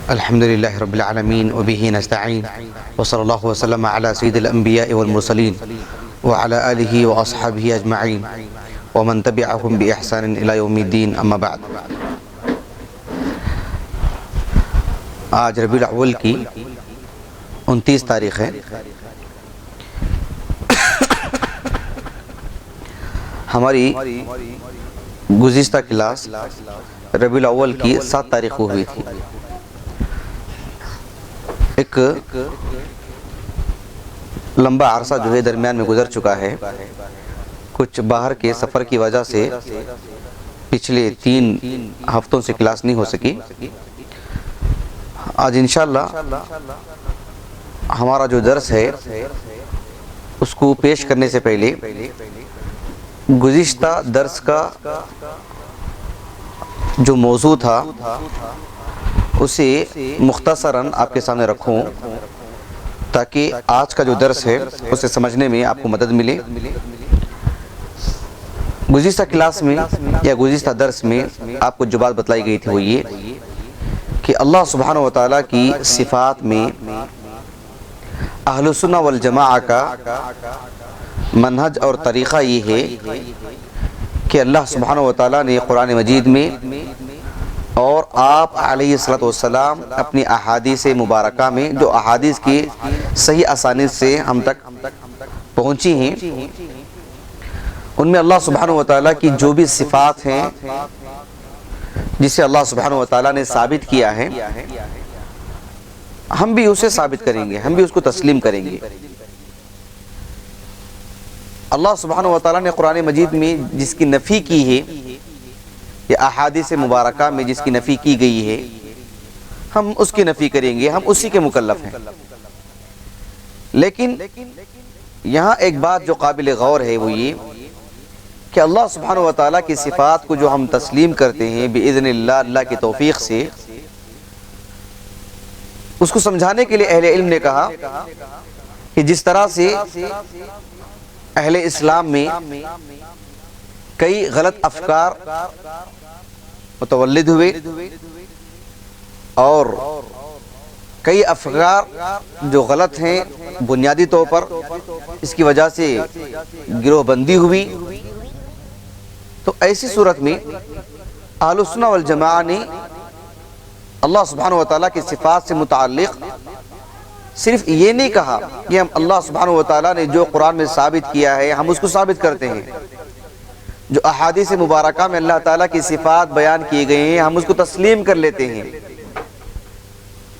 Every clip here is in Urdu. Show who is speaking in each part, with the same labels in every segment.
Speaker 1: الحمد لله رب العالمين وبه نستعين وصلى الله وسلم على سيد الأنبياء والمرسلين وعلى آله وأصحابه أجمعين ومن تبعهم بإحسان إلى يوم الدين أما بعد. آج ربیع الاول کی 29 تاریخ ہے. ہماری گزشتہ کلاس ربیع الاول کی 7 تاریخ کو ہوئی تھی. ایک لمبا عرصہ جو ہے درمیان میں گزر چکا ہے. کچھ باہر کے سفر کی وجہ سے پچھلے 3 ہفتوں سے کلاس نہیں ہو سکی. آج انشاءاللہ ہمارا جو درس ہے اس کو پیش کرنے سے پہلے گزشتہ درس کا جو موضوع تھا اسے مختصراً آپ کے سامنے رکھوں تاکہ آج کا جو درس ہے اسے سمجھنے میں آپ کو مدد ملے. گزشتہ کلاس میں یا گزشتہ درس میں آپ کو جو بات بتلائی گئی تھی وہ یہ کہ اللہ سبحانہ و تعالیٰ کی صفات میں اہل سنہ والجماعہ کا منہج اور طریقہ یہ ہے کہ اللہ سبحانہ و تعالیٰ نے قرآن مجید میں اور آپ علیہ السلام اپنی احادیث مبارکہ میں جو احادیث کی صحیح اسانید سے ہم تک پہنچی ہیں ان میں اللہ سبحانہ و تعالیٰ کی جو بھی صفات ہیں جسے اللہ سبحانہ و تعالیٰ نے ثابت کیا ہے ہم بھی اسے ثابت کریں گے, ہم بھی اس کو تسلیم کریں گے. اللہ سبحانہ و تعالیٰ نے قرآن مجید میں جس کی نفی کی ہے یا احادیث مبارکہ میں جس کی نفی کی گئی ہے ہم اس کی نفی کریں گے, ہم اسی کے مکلف ہیں. لیکن یہاں ایک بات جو قابل غور ہے وہ یہ کہ اللہ سبحانہ و تعالیٰ کی صفات کو جو ہم تسلیم کرتے ہیں بإذن اللہ, اللہ کی توفیق سے, اس کو سمجھانے کے لیے اہل علم نے کہا کہ جس طرح سے اہل اسلام میں کئی غلط افکار متولد ہوئے اور کئی افکار جو غلط ہیں بنیادی طور پر اس کی وجہ سے گروہ بندی ہوئی, تو ایسی صورت میں اہل سنہ والجماعہ نے اللہ سبحانہ و تعالیٰ کی صفات سے متعلق صرف یہ نہیں کہا کہ ہم اللہ سبحانہ و تعالیٰ نے جو قرآن میں ثابت کیا ہے ہم اس کو ثابت کرتے ہیں, جو احادیث مبارکہ میں اللہ تعالیٰ کی صفات بیان کیے گئے ہیں ہم اس کو تسلیم کر لیتے ہیں,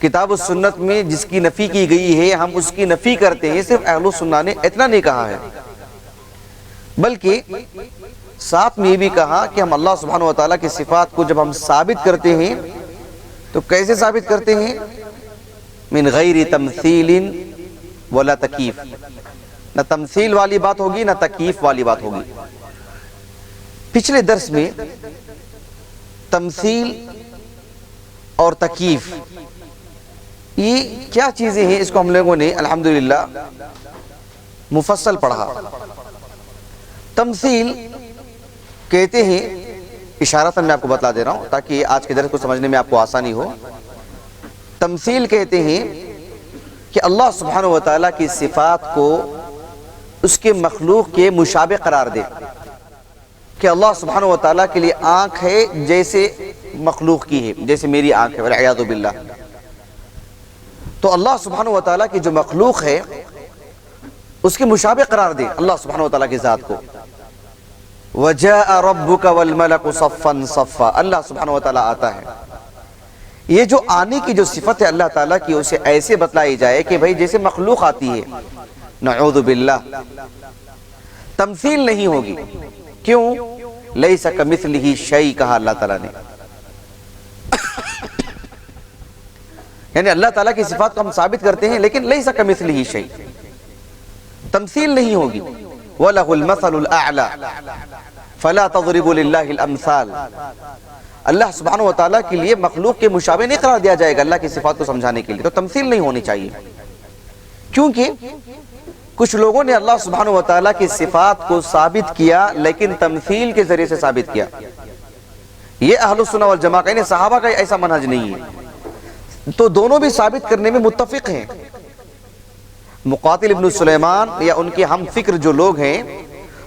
Speaker 1: کتاب و سنت میں جس کی نفی کی گئی ہے ہم اس کی نفی کرتے ہیں. صرف اہل سنہ نے اتنا نہیں کہا ہے بلکہ ساتھ میں یہ بھی کہا کہ ہم اللہ سبحانہ و تعالیٰ کی صفات کو جب ہم ثابت کرتے ہیں تو کیسے ثابت کرتے ہیں؟ من غیر تمثیل ولا تکیف, نہ تمثیل والی بات ہوگی نہ تکیف والی بات ہوگی. پچھلے درس میں تمثیل اور تکیف یہ کیا چیزیں ہیں اس کو ہم لوگوں نے الحمدللہ مفصل پڑھا. تمثیل کہتے ہیں, اشارتاً میں آپ کو بتلا دے رہا ہوں تاکہ آج کے درس کو سمجھنے میں آپ کو آسانی ہو. تمثیل کہتے ہیں کہ اللہ سبحانہ و تعالیٰ کی صفات کو اس کے مخلوق کے مشابہ قرار دے, کہ اللہ سبحانہ و تعالیٰ کے لیے آنکھ ہے جیسے مخلوق کی ہے, جیسے میری آنکھ ہے والعیاذ باللہ. تو اللہ سبحانہ و تعالیٰ کی جو مخلوق ہے اس کے مشابہ قرار دے اللہ سبحانہ و تعالیٰ کی ذات کو. وَجَاءَ رَبُّكَ وَالْمَلَكُ صَفًّا صَفًّا, اللہ سبحانہ و تعالیٰ آتا ہے. یہ جو آنے کی جو صفت ہے اللہ تعالیٰ کی اسے ایسے بتلائی جائے کہ بھئی جیسے مخلوق آتی ہے. نعوذ باللہ, تمثیل نہیں ہوگی. کیوں؟ لیس کمثلہ شیء کہا اللہ تعالیٰ نے. یعنی اللہ تعالیٰ کی صفات کو ہم ثابت کرتے ہیں لیکن لیس کمثلہ شیء, تمثیل نہیں ہوگی. وَلَهُ الْمَثَلُ الْأَعْلَى فَلَا تَضْرِبُوا لِلَّهِ الْأَمْثَالِ, اللہ سبحانہ و تعالیٰ کے لیے مخلوق کے مشابہ نہیں قرار دیا جائے گا اللہ کی صفات کو سمجھانے کے لیے. تو تمثیل نہیں ہونی چاہیے, کیونکہ کچھ لوگوں نے اللہ سبحانہ و تعالیٰ کی صفات کو ثابت کیا لیکن تمثیل کے ذریعے سے ثابت کیا. یہ اہل السنہ والجماعہ کا, یعنی صحابہ کا ایسا منہج نہیں ہے. تو دونوں بھی ثابت کرنے میں متفق ہیں. مقاتل ابن سلیمان یا ان کے ہم فکر جو لوگ ہیں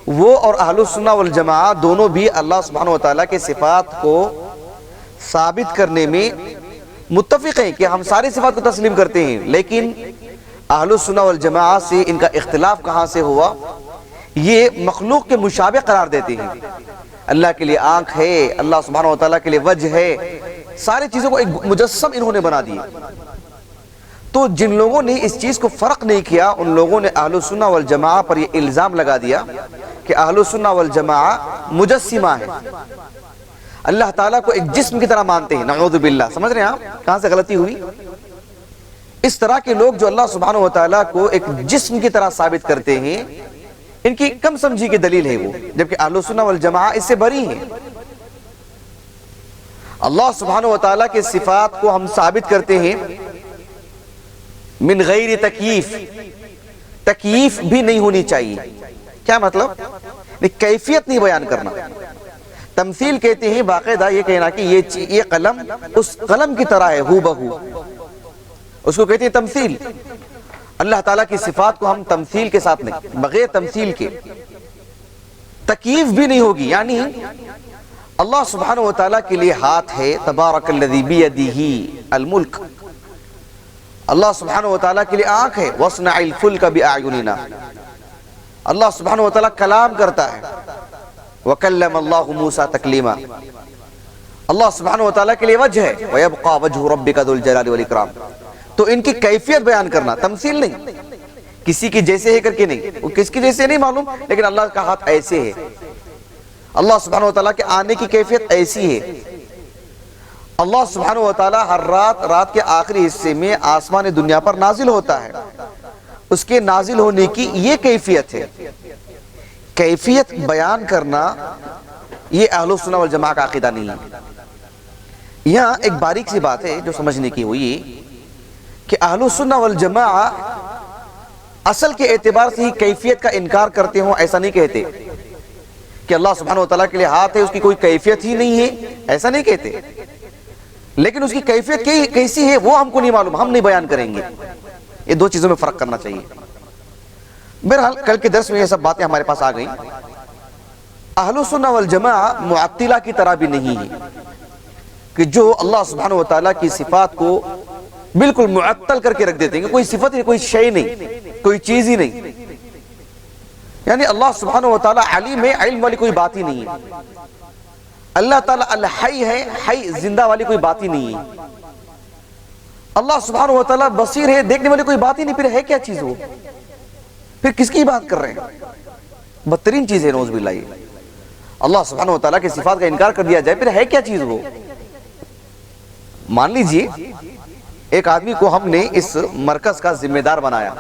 Speaker 1: وہ اور اہل السنہ والجماعہ دونوں بھی اللہ سبحانہ وتعالیٰ کے صفات کو ثابت کرنے میں متفق ہیں کہ ہم ساری صفات کو تسلیم کرتے ہیں. لیکن اہل السنہ والجماعہ سے ان کا اختلاف کہاں سے ہوا؟ یہ مخلوق کے مشابہ قرار دیتے ہیں. اللہ کے لیے آنکھ ہے، اللہ سبحانہ وتعالیٰ کے لیے وجہ ہے، ساری چیزوں کو ایک مجسم انہوں نے بنا دیا. تو جن لوگوں نے اس چیز کو فرق نہیں کیا ان لوگوں نے اہل السنہ والجماعہ پر یہ الزام لگا دیا کہ اہل السنہ والجماعہ مجسمہ ہے، اللہ تعالیٰ کو ایک جسم کی طرح مانتے ہیں. نعوذ باللہ. سمجھ رہے ہیں آپ کہاں سے غلطی ہوئی؟ اس طرح کے لوگ جو اللہ سبحانہ وتعالیٰ کو ایک جسم کی طرح ثابت کرتے ہیں ان کی کم سمجھی کی دلیل ہے وہ، جبکہ اہل السنہ والجماعہ اس سے بری ہیں. اللہ سبحانہ وتعالیٰ کے صفات کو ہم ثابت کرتے ہیں من غیر تکییف. تکییف بھی نہیں ہونی چاہیے. کیا مطلب؟ کیفیت نہیں بیان کرنا. تمثیل کہتے ہیں باقاعدہ یہ کہنا کہ یہ قلم اس قلم کی طرح ہے ہو بہو، اس کو کہتے ہیں تمثیل. اللہ تعالیٰ کی صفات کو ہم تمثیل کے ساتھ نہیں، بغیر تمثیل کے. تکییف بھی نہیں ہوگی. یعنی اللہ سبحانہ وتعالیٰ کے لیے ہاتھ ہے، تبارک الذی بیدہ الملک. اللہ سبحانہ وتعالیٰ کے لیے آنکھ ہے، وَاصْنَعِ الْفُلْكَ بِأَعْيُنِنَا. اللہ سبحانہ وتعالیٰ کلام کرتا ہے، وَكَلَّمَ اللَّهُ مُوسَى تَكْلِيمًا. اللہ سبحانہ وتعالیٰ کے لیے وجہ ہے، وَيَبْقَى وَجْهُ رَبِّكَ ذُو الْجَلَالِ وَالْإِكْرَامِ. تو ان کی کیفیت بیان کرنا، تمثیل نہیں، کسی کی جیسے ہے کر کے نہیں. وہ کس کی جیسے نہیں معلوم، لیکن اللہ کا ہاتھ ایسے ہے. اللہ سبحانہ وتعالیٰ کے آنے کی کیفیت ایسی ہے. اللہ سبحانہ وتعالیٰ ہر رات کے آخری حصے میں آسمان دنیا پر نازل ہوتا ہے. اس کے نازل ہونے کی یہ کیفیت ہے. کیفیت بیان کرنا یہ اہل السنہ والجماعہ کا عقیدہ نہیں ہے. یہاں ایک باریک سی بات ہے جو سمجھنے کی ہوئی کہ اہل السنہ والجماعہ اصل کے اعتبار سے ہی کیفیت کا انکار کرتے ہوں. ایسا نہیں کہتے کہ اللہ سبحانہ وتعالیٰ کے لیے ہاتھ ہے، اس کی کوئی کیفیت ہی نہیں ہے، ایسا نہیں کہتے. لیکن اس کی کیفیت کیسی ہے وہ ہم کو نہیں معلوم، ہم نہیں بیان کریں گے. یہ دو چیزوں میں فرق کرنا چاہیے. بہرحال کل کے درس میں یہ سب باتیں ہمارے پاس آ گئیں. اہل السنہ والجماعہ معطلہ کی طرح بھی نہیں ہے کہ جو اللہ سبحانہ وتعالیٰ کی صفات کو بالکل معطل کر کے رکھ دیتے ہیں کہ کوئی صفت ہی، کوئی شے نہیں، کوئی چیز ہی نہیں. یعنی اللہ سبحانہ وتعالیٰ علیم ہے، علم والی کوئی بات ہی نہیں ہے. اللہ تعالیٰ الحی ہے، حی زندہ والی کوئی بات ہی نہیں ہے. اللہ سبحانہ وتعالیٰ بصیر ہے، دیکھنے والی کوئی بات ہی نہیں. پھر ہے کیا چیز وہ؟ پھر کس کی بات کر رہے ہیں؟ بدترین چیز ہے نعوذ باللہ. اللہ سبحانہ وتعالیٰ کی صفات کا انکار کر دیا جائے پھر ہے کیا چیز وہ؟ مان لیجئے ایک آدمی کو ہم نے اس مرکز کا ذمہ دار بنایا،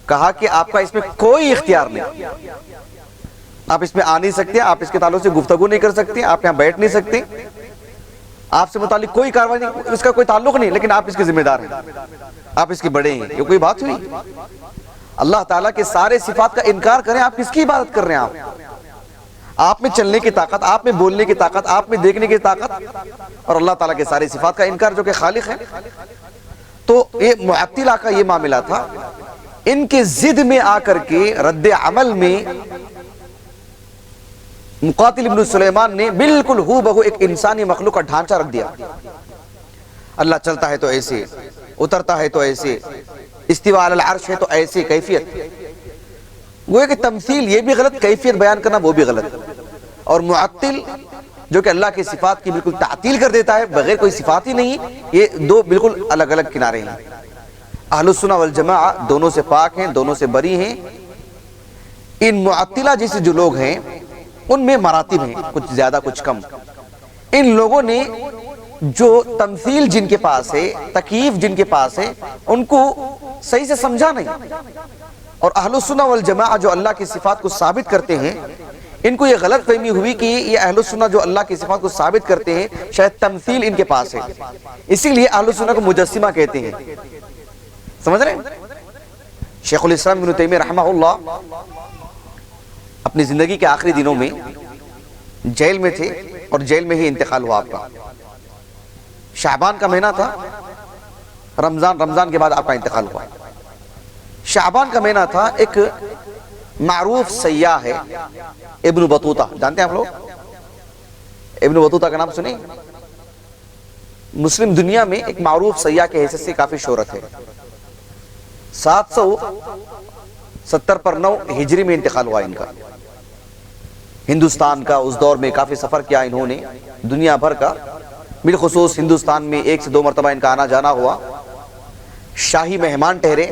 Speaker 1: کہا کہ آپ کا اس میں کوئی اختیار نہیں، آپ اس میں آ نہیں سکتے، آپ اس کے تعلق سے گفتگو نہیں کر سکتے، آپ یہاں بیٹھ نہیں سکتے، آپ سے متعلق کوئی کاروائی نہیں، اس کا کوئی تعلق نہیں، لیکن آپ اس کے ذمہ دار ہیں، آپ اس کے بڑے ہیں. یہ کوئی بات ہوئی؟ اللہ تعالیٰ کے سارے صفات کا انکار کریں، آپ کس کی عبادت کر رہے ہیں؟ آپ میں چلنے کی طاقت، آپ میں بولنے کی طاقت، آپ میں دیکھنے کی طاقت، اور اللہ تعالیٰ کے سارے صفات کا انکار جو کہ خالق ہے. تو یہ معطلہ کا یہ معاملہ تھا. ان کے ضد میں آ کر کے رد عمل میں مقاتل ابن سلیمان نے بالکل ہو بہو ایک انسانی مخلوق کا ڈھانچہ رکھ دیا. اللہ چلتا ہے تو ایسے، اترتا ہے تو ایسے، استوا علی العرش ہے تو ایسے کیفیت. وہ کہ تمثیل یہ بھی غلط، کیفیت بیان کرنا وہ بھی غلط. اور معطل جو کہ اللہ کی صفات کی بالکل تعطیل کر دیتا ہے، بغیر کوئی صفات ہی نہیں. یہ دو بالکل الگ الگ کنارے ہیں. اہل السنہ والجماعہ دونوں سے پاک ہیں، دونوں سے بری ہیں. ان معطلہ جیسے جو لوگ ہیں ان میں مراتب ہیں، کچھ زیادہ کچھ کم. ان لوگوں نے جو تمثیل جن کے پاس ہے، تکییف جن کے پاس ہے، ان کو صحیح سے سمجھا نہیں. اور اہل السنہ والجماعہ جو اللہ کی صفات کو ثابت کرتے ہیں، ان کو یہ غلط فہمی ہوئی کہ یہ اہل السنہ جو اللہ کی صفات کو ثابت کرتے ہیں شاید تمثیل ان کے پاس ہے، اسی لیے اہل السنہ کو مجسمہ کہتے ہیں. سمجھ رہے ہیں؟ شیخ الاسلام ابن تیمیہ رحمہ اللہ اپنی زندگی کے آخری دنوں میں جیل میں تھے، اور جیل میں ہی انتقال ہوا آپ کا. شعبان کا مہینہ تھا، رمضان کے بعد آپ کا انتقال ہوا۔ شعبان کا مہینہ تھا۔ ایک معروف سیاح ہے ابن بطوطہ، جانتے ہیں آپ لوگ ابن بطوطہ کا نام سنیں؟ مسلم دنیا میں ایک معروف سیاح کے حیثیت سے کافی شہرت ہے۔ 770 ہجری میں انتقال ہوا ان کا۔ ہندوستان کا اس دور میں کافی سفر کیا انہوں نے، دنیا بھر کا، بالخصوص ہندوستان میں 1 سے 2 مرتبہ ان کا آنا جانا ہوا، شاہی مہمان ٹھہرے،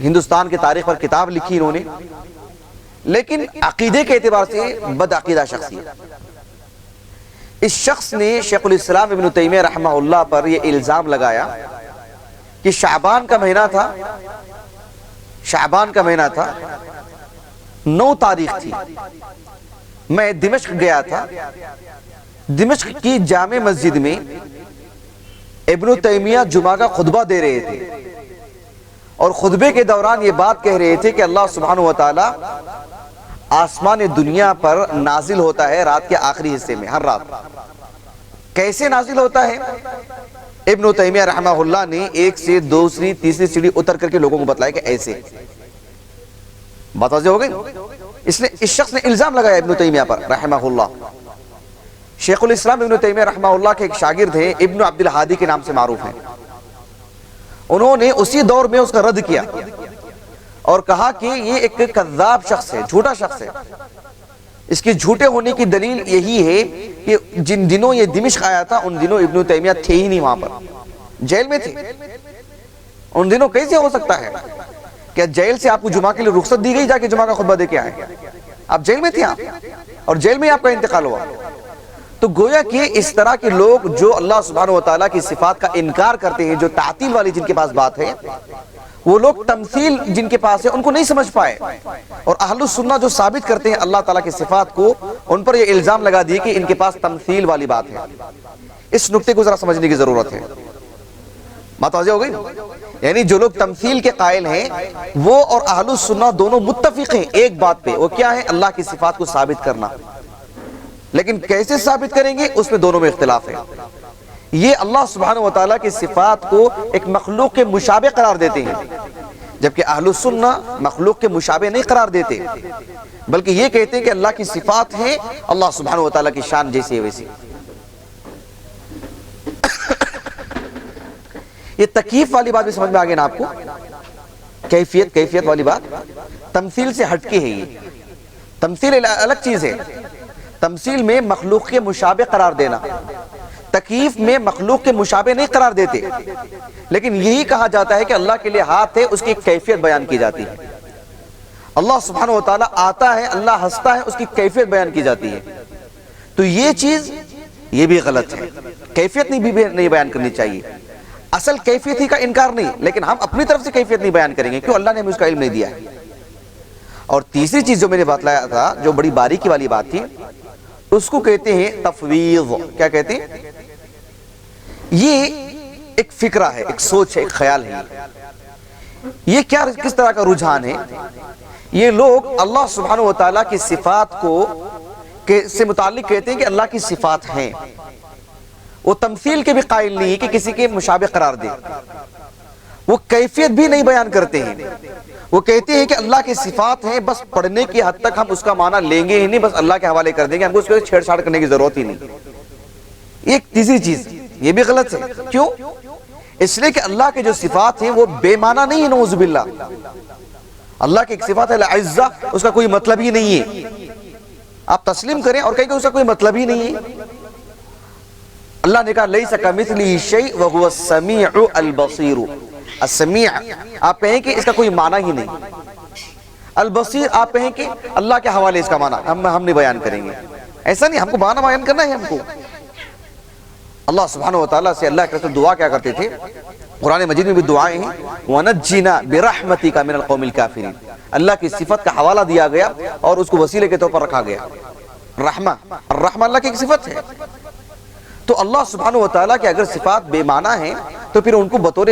Speaker 1: ہندوستان کی تاریخ پر کتاب لکھی انہوں نے، لیکن عقیدے کے اعتبار سے بد عقیدہ شخصیت۔ اس شخص نے شیخ الاسلام ابن تیمیہ رحمہ اللہ پر یہ الزام لگایا کہ شعبان کا مہینہ تھا 9 تاریخ تھی، میں دمشق گیا تھا، دمشق کی جامع مسجد میں ابن تیمیہ جمعہ کا خطبہ دے رہے تھے، اور خطبے کے دوران یہ بات کہہ رہے تھے کہ اللہ سبحانہ وتعالی آسمان دنیا پر نازل ہوتا ہے رات کے آخری حصے میں، ہر رات۔ کیسے نازل ہوتا ہے؟ ابن تیمیہ رحمہ اللہ نے 1 سے 2 تیسری سیڑھی اتر کر کے لوگوں کو بتلایا کہ ایسے بات واضح ہو گئی۔ اس شخص نے الزام لگایا ابن تیمیہ پر رحمہ اللہ۔ شیخ الاسلام ابن تیمیہ رحمہ اللہ کے ایک شاگرد ہیں، ابن عبد الہادی کے نام سے معروف ہیں، انہوں نے اسی دور میں اس کا رد کیا اور کہا کہ یہ ایک کذاب شخص ہے، جھوٹا شخص ہے۔ اس کی جھوٹے ہونے کی دلیل یہی ہے کہ جن دنوں یہ دمشق آیا تھا ان دنوں ابن تیمیہ تھے ہی نہیں، وہاں پر جیل میں تھے۔ ان دنوں کیسے ہو سکتا ہے کہ جیل سے آپ کو جمعہ کے لیے رخصت دی گئی، جا کے جمعہ کا خطبہ دے کے آئے؟ آپ جیل میں تھے اور جیل میں آپ کا انتقال ہوا۔ تو گویا کہ اس طرح کے لوگ جو اللہ سبحانہ وتعالیٰ کی صفات کا انکار کرتے ہیں، جو تعطیل والی جن کے پاس بات ہے، وہ لوگ تمثیل جن کے پاس ہے ان کو نہیں سمجھ پائے، اور اہل السنہ جو ثابت کرتے ہیں اللہ تعالیٰ کی صفات کو، ان پر یہ الزام لگا دیے کہ ان کے پاس تمثیل والی بات ہے۔ اس نقطے کو ذرا سمجھنے کی ضرورت ہے۔ بات واضح ہو گئی؟ یعنی جو لوگ تمثیل کے قائل ہیں وہ اور اہل السنہ دونوں متفق ہیں ایک بات پہ، وہ کیا ہے؟ اللہ کی صفات کو ثابت کرنا۔ لیکن کیسے ثابت کریں گے اس میں دونوں میں اختلاف ہے۔ یہ اللہ سبحانہ وتعالیٰ کی صفات کو ایک مخلوق کے مشابہ قرار دیتے ہیں، جبکہ اہل السنہ مخلوق کے مشابہ نہیں قرار دیتے، بلکہ یہ کہتے ہیں کہ اللہ کی صفات ہیں اللہ سبحانہ وتعالیٰ کی شان جیسی ہے ویسی۔ یہ تکیف والی بات بھی سمجھ میں آگے نا آپ کو؟ کیفیت والی بات تمثیل سے ہٹ کے ہے۔ یہ تمثیل الگ چیز ہے، تمثیل میں مخلوق کے مشابہ قرار دینا، تکیف میں مخلوق کے مشابہ نہیں قرار دیتے، لیکن یہی کہا جاتا ہے کہ اللہ کے لیے ہاتھ ہے، اس کی ایک کیفیت بیان کی جاتی ہے۔ اللہ سبحانہ وتعالیٰ آتا ہے، اللہ ہنستا ہے، اس کی کیفیت بیان کی جاتی ہے۔ تو یہ چیز یہ بھی غلط ہے، کیفیت نہیں بیان کرنی چاہیے۔ اصل کیفیت ہی کا انکار نہیں، لیکن ہم اپنی طرف سے کیفیت نہیں بیان کریں گے، کیوں؟ اللہ نے ہمیں اس کا علم نہیں دیا ہے۔ اور تیسری چیز جو میں نے بتلایا تھا، جو بڑی باریکی والی بات تھی، اس کو کہتے ہیں تفویض۔ کیا کہتے ہیں؟ یہ ایک فکرہ ہے، ایک سوچ ہے، ایک خیال ہے۔ یہ کس طرح کا رجحان ہے؟ یہ لوگ اللہ سبحانہ وتعالیٰ کی صفات کو سے متعلق کہتے ہیں کہ اللہ کی صفات ہیں، وہ تمثیل کے بھی قائل نہیں ہے کہ کسی کے مشابہ قرار دے، وہ کیفیت بھی نہیں بیان کرتے ہیں، وہ کہتے ہیں کہ اللہ کی صفات ہیں، بس پڑھنے کی حد تک ہم اس کا معنی لیں گے ہی نہیں، بس اللہ کے حوالے کر دیں گے، ہم کو اس کو چھیڑ چھاڑ کرنے کی ضرورت ہی نہیں۔ ایک تیسری چیز یہ بھی غلط ہے، کیوں؟ اس لیے کہ اللہ کے جو صفات ہیں وہ بے معنی نہیں ہے، نعوذ باللہ۔ اللہ کی ایک صفات ہے العزہ، اس کا کوئی مطلب ہی نہیں ہے، آپ تسلیم کریں اور کہیں کہ اس کا کوئی مطلب ہی نہیں ہے۔ اللہ نے کہا لیس کمثلہ شیء وہو السمیع البصیر۔ السمیع آپ کہیں کہ اس کا کوئی معنی ہی نہیں، البصیر آپ کہیں کہ اللہ کے حوالے اس کا معنی ہم نہیں بیان کریں گے۔ ایسا نہیں، ہم کو معنی بیان کرنا ہے۔ ہم کو اللہ سبحانہ وتعالیٰ سے اللہ کے رسول دعا کیا کرتے تھے؟ قرآن مجید میں بھی دعائیں ہیں، وَنَجِّنَا بِرَحْمَتِكَ مِنَ الْقَوْمِ الْكَافِرِينَ۔ اللہ کی صفت کا حوالہ دیا گیا اور اس کو وسیلے کے طور پر رکھا گیا۔ رحمہ، الرحمہ اللہ کی ایک صفت ہے۔ تو اللہ سبحانہ وتعالیٰ کی اگر صفات بے معنی ہیں تو پھر ان کو بطور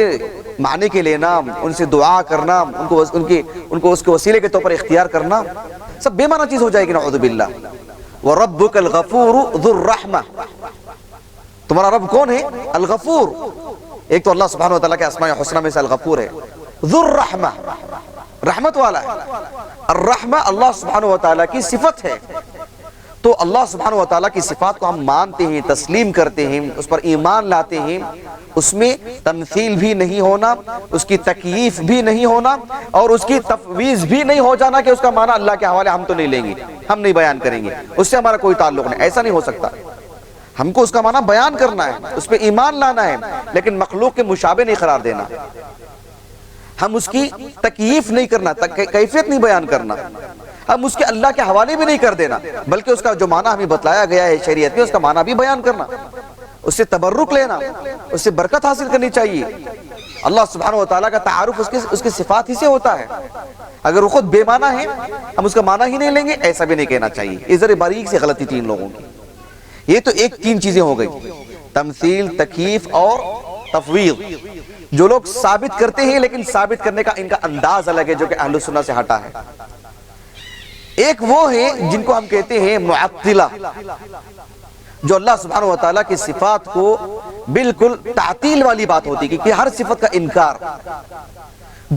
Speaker 1: معنی کے لینا، ان سے دعا کرنا، ان کو اس کے وسیلے کے طور پر اختیار کرنا، سب بے معنی چیز ہو جائے گی، نعوذ باللہ۔ وَرَبُّكَ الْغَفُورُ ذُو الرَّحْمَةِ، تمہارا رب کون ہے؟ الغفور، ایک تو اللہ سبحانہ وتعالیٰ کے اسماء حسنہ میں سے الغفور ہے، ذو الرحمہ، رحمت والا ہے۔ الرحمہ اللہ سبحانہ وتعالیٰ کی صفت ہے، تو اللہ سبحانہ وتعالیٰ کی صفات کو ہم مانتے ہیں، تسلیم کرتے ہیں، اس پر ایمان لاتے ہیں، اس میں تمثیل بھی نہیں ہونا، اس کی تکییف بھی نہیں ہونا، اور اس کی تفویض بھی نہیں ہو جانا کہ اس کا معنی اللہ کے حوالے ہم تو نہیں لیں گے، ہم نہیں بیان کریں گے، اس سے ہمارا کوئی تعلق نہیں، ایسا نہیں ہو سکتا۔ ہم کو اس کا معنی بیان کرنا ہے، اس پہ ایمان لانا ہے، لیکن مخلوق کے مشابہ نہیں قرار دینا، ہم اس کی تکییف نہیں کرنا، کیفیت نہیں بیان کرنا، ہم اس کے اللہ کے حوالے بھی نہیں کر دینا، بلکہ اس کا جو معنی ہمیں بتلایا گیا ہے شریعت میں اس کا معنی بھی بیان کرنا، اس سے تبرک لینا، اس سے برکت حاصل کرنی چاہیے۔ اللہ سبحانہ وتعالیٰ کا تعارف اس کی صفات ہی سے ہوتا ہے، اگر وہ خود بے معنی ہے ہم اس کا معنی ہی نہیں لیں گے، ایسا بھی نہیں کہنا چاہیے۔ یہ ذرا باریک سے غلطی تھی ان لوگوں کی۔ یہ تو ایک تین چیزیں ہو گئی، تمثیل، تکییف اور تفویض، جو لوگ ثابت کرتے ہیں لیکن ثابت کرنے کا ان کا انداز الگ ہے جو کہ اہل سنت سے ہٹا ہے۔ ایک وہ ہیں جن کو ہم کہتے ہیں معطلہ، جو اللہ سبحانہ وتعالیٰ کی صفات کو بالکل تعطیل والی بات ہوتی ہے کہ ہر صفت کا انکار،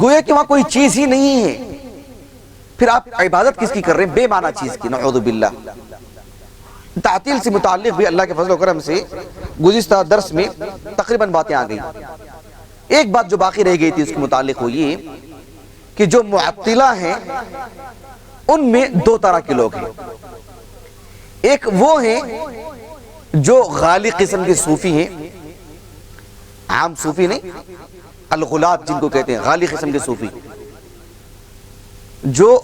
Speaker 1: گویا کہ وہاں کوئی چیز ہی نہیں ہے، پھر آپ عبادت کس کی کر رہے ہیں؟ بے معنی چیز کی، نعوذ باللہ۔ تعطیل سے متعلق بھی اللہ کے فضل و کرم سے گزشتہ درس میں تقریباً باتیں آ گئی۔ ایک بات جو باقی رہ گئی تھی اس کے متعلق وہ یہ کہ جو معطلہ ہیں ان میں دو طرح کے لوگ ہیں۔ ایک وہ ہیں جو غالی قسم کے صوفی ہیں، عام صوفی نہیں، الغلات جن کو کہتے ہیں، غالی قسم کے صوفی، جو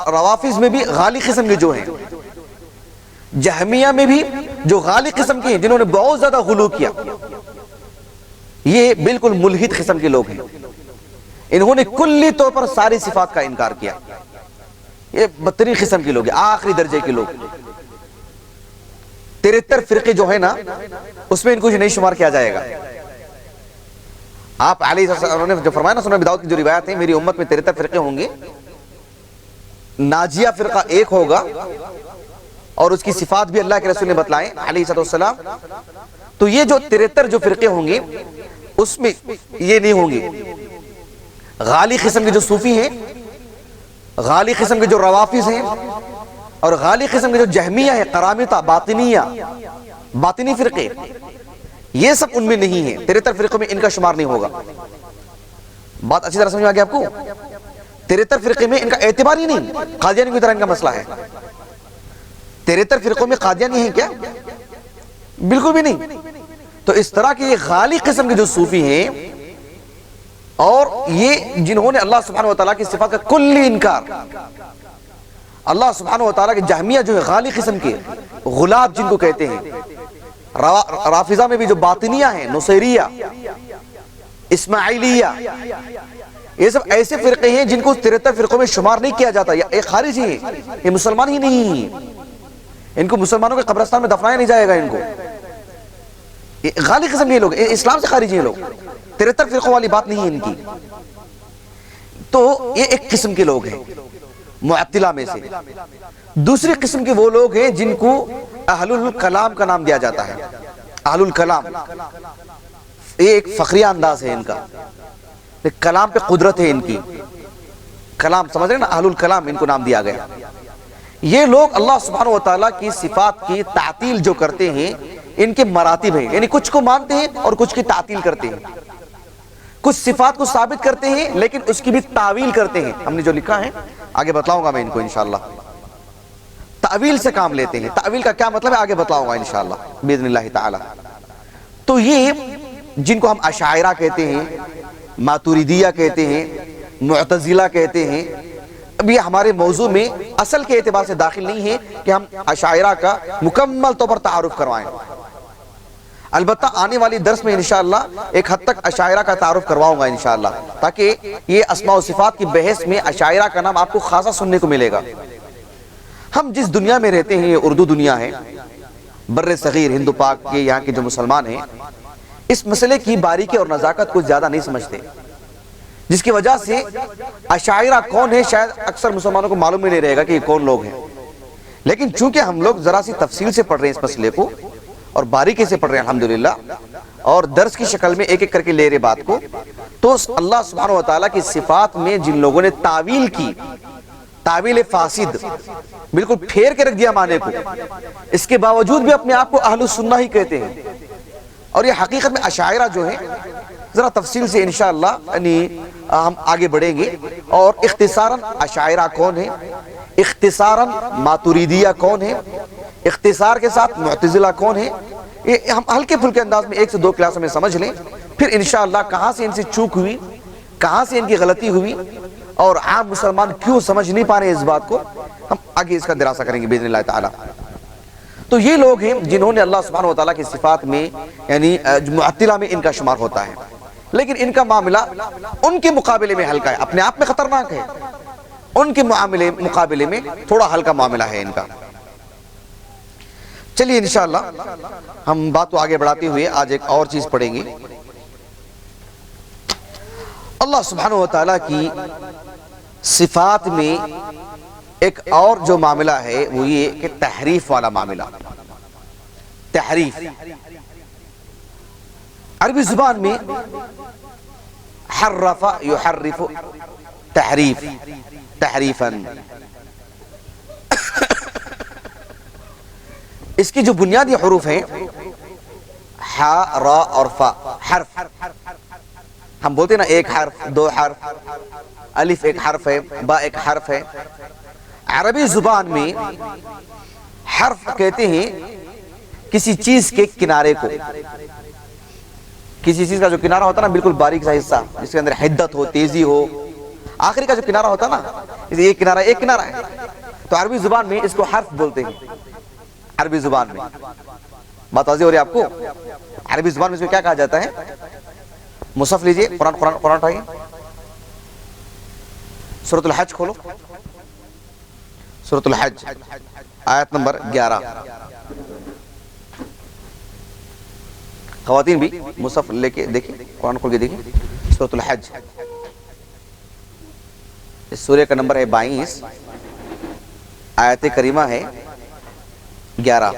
Speaker 1: روافظ میں بھی غالی قسم کے جو ہیں، جہمیہ میں بھی جو غالی قسم کے ہیں جنہوں نے بہت زیادہ غلو کیا، یہ بالکل ملحد قسم کے لوگ ہیں، انہوں نے کلی طور پر ساری صفات کا انکار کیا، یہ بدترین قسم کے لوگ ہیں، آخری درجے کے لوگ۔ 73 فرقے جو ہے نا اس میں ان کو نہیں شمار کیا جائے گا۔ آپ علیہ السلام نے جو فرمایا نا، سنن ابی داؤد کی جو روایت ہے، میری امت میں 73 فرقے ہوں گے، ناجیہ فرقہ ایک ہوگا، اور اس کی صفات بھی اللہ کے رسول نے بتلائیں علیہ السلام۔ تو یہ جو 73 جو فرقے ہوں گے اس میں یہ نہیں ہوں گے، غالی قسم کے جو صوفی ہیں، غالی قسم کے جو روافظ ہیں، اور غالی قسم کے جو جہمیہ ہے، قرامطہ، باطنیہ، باطنی فرقے، یہ سب ان میں نہیں ہیں، 73 فرقوں میں ان کا شمار نہیں ہوگا۔ بات اچھی طرح سمجھ میں آ گیا آپ کو؟ 73 فرقے میں ان کا اعتبار ہی نہیں، قادیانی کی طرح ان کا مسئلہ ہے۔ 73 فرقوں میں قادیانی ہیں کیا؟ بالکل بھی نہیں۔ تو اس طرح کے یہ غالی قسم کے جو صوفی ہیں، اور یہ جنہوں نے اللہ سبحانہ وتعالیٰ کی صفات کا کلی انکار، اللہ سبحانہ وتعالیٰ کے جہمیہ جو ہے غالی قسم کے، غلات جن کو کہتے ہیں، رافضہ میں بھی جو باطنیہ ہیں، نصیریہ، اسماعیلیہ، یہ سب ایسے فرقے ہیں جن کو 73 فرقوں میں شمار نہیں کیا جاتا، یہ خارجی ہیں، یہ مسلمان ہی نہیں ہیں، ان کو مسلمانوں کے قبرستان میں دفنایا نہیں جائے گا ان کو، یہ غالی قسم کے لوگ، اسلام سے خارجی ہیں لوگ، 73 فرقوں والی بات نہیں ہے ان کی۔ تو یہ ایک قسم کے لوگ ہیں معطلہ میں سے۔ دوسری قسم کے وہ لوگ ہیں جن کو اہل الکلام کا نام دیا جاتا ہے۔ اہل الکلام یہ ایک فخریہ انداز ہے ان کا، کلام پہ قدرت ہے ان کی، کلام سمجھ رہے ہیں نا، اہل الکلام ان کو نام دیا گیا۔ یہ لوگ اللہ سبحانہ وتعالیٰ کی صفات کی تعطیل جو کرتے ہیں، ان کے مراتب ہیں، یعنی کچھ کو مانتے ہیں اور کچھ کی تعطیل کرتے ہیں، کچھ صفات کو ثابت کرتے ہیں لیکن اس کی بھی تعویل کرتے ہیں۔ ہم نے جو لکھا ہے آگے بتلاؤں گا میں ان کو انشاءاللہ، تعویل سے کام لیتے ہیں، تعویل کا کیا مطلب ہے آگے بتلاؤں گا انشاءاللہ باذن اللہ تعالی۔ تو یہ جن کو ہم اشاعرہ کہتے ہیں، ماتوریدیہ کہتے ہیں، معتزلہ کہتے ہیں، اب یہ ہمارے موضوع میں اصل کے اعتبار سے داخل نہیں ہے کہ ہم اشاعرہ کا مکمل طور پر تعارف کروائیں، البتہ آنے والی درس میں انشاءاللہ ایک حد تک اشاعرہ کا تعارف کرواؤں گا انشاءاللہ، تاکہ یہ اسماء و صفات کی بحث میں اشاعرہ کا نام آپ کو خاصا سننے کو ملے گا۔ ہم جس دنیا میں رہتے ہیں، یہ اردو دنیا ہے، بر صغیر ہندو پاک کے یہاں کے جو مسلمان ہیں، اس مسئلے کی باریکی اور نزاکت کو زیادہ نہیں سمجھتے، جس کی وجہ سے اشاعرہ کون ہے شاید اکثر مسلمانوں کو معلوم ہی نہیں رہے گا کہ یہ کون لوگ ہیں۔ لیکن چونکہ ہم لوگ ذرا سی تفصیل سے پڑھ رہے ہیں اس مسئلے کو اور باریکی سے پڑھ رہے ہیں الحمدللہ، اور درس کی شکل میں ایک ایک کر کے لے رہے بات کو، تو اللہ سبحانہ و تعالیٰ کی صفات میں جن لوگوں نے تعویل کی، تعویل فاسد، بالکل پھیر کے رکھ دیا معنی کو، اس کے باوجود بھی اپنے آپ کو اہل السنہ ہی کہتے ہیں. اور یہ حقیقت میں اشاعرہ جو ہیں، ذرا تفصیل سے انشاءاللہ ہم آگے بڑھیں گے. اور اختصاراً اشاعرہ کون ہیں، اختصاراً ماتریدیہ کون ہیں، اختصار کے ساتھ معتزلہ کون ہیں، یہ ہم ہلکے پھلکے انداز میں 1 سے 2 کلاسوں میں سمجھ لیں. پھر انشاءاللہ کہاں سے ان سے چوک ہوئی، کہاں سے ان کی غلطی ہوئی، اور عام مسلمان کیوں سمجھ نہیں پا رہے اس بات کو، ہم آگے اس کا دراسہ کریں گے باذن اللہ تعالی. تو یہ لوگ ہیں جنہوں نے اللہ سبحانہ وتعالیٰ کی صفات میں یعنی معطلہ میں ان کا شمار ہوتا ہے، لیکن ان کا معاملہ ان کے مقابلے میں ہلکا ہے، اپنے آپ میں خطرناک ہے، ان کے مقابلے میں تھوڑا ہلکا معاملہ ہے ان کا. چلیے انشاءاللہ ہم بات کو آگے بڑھاتے ہوئے آج ایک اور چیز پڑھیں گے. اللہ سبحانہ وتعالیٰ کی صفات میں ایک اور جو معاملہ ہے وہ یہ کہ تحریف والا معاملہ. تحریف عربی زبان میں حرف یحرف تحریف، تحریفاً. اس کی جو بنیادی حروف ہیں حا، را اور فا، حرف، ہم بولتے ہیں نا ایک حرف، 2 حرف، الف ایک حرف ہے، با ایک حرف ہے. عربی زبان میں حرف کہتے ہیں کسی چیز کے کنارے کو، کسی چیز کا جو کنارہ ہوتا ہے نا بالکل باریک سا حصہ جس کے اندر حدت ہو، تیزی ہو، آخری کا جو کنارہ ہوتا ہے نا، یہ کنارہ ایک کنارہ ہے، تو عربی زبان میں اس کو حرف بولتے ہیں. عربی زبان میں بات واضح ہو رہی ہے آپ کو؟ عربی زبان میں اس کو کیا کہا جاتا ہے؟ مصحف لیجئے، قرآن اٹھائیے، سورۃ الحج کھولو، سورۃ الحج آیت نمبر 11. خواتین بھی مصحف لے کے دیکھیں، قرآن کھول کے دیکھیں، سورۃ الحج، اس سورہ کا نمبر ہے 22، آیت کریمہ ہے 11.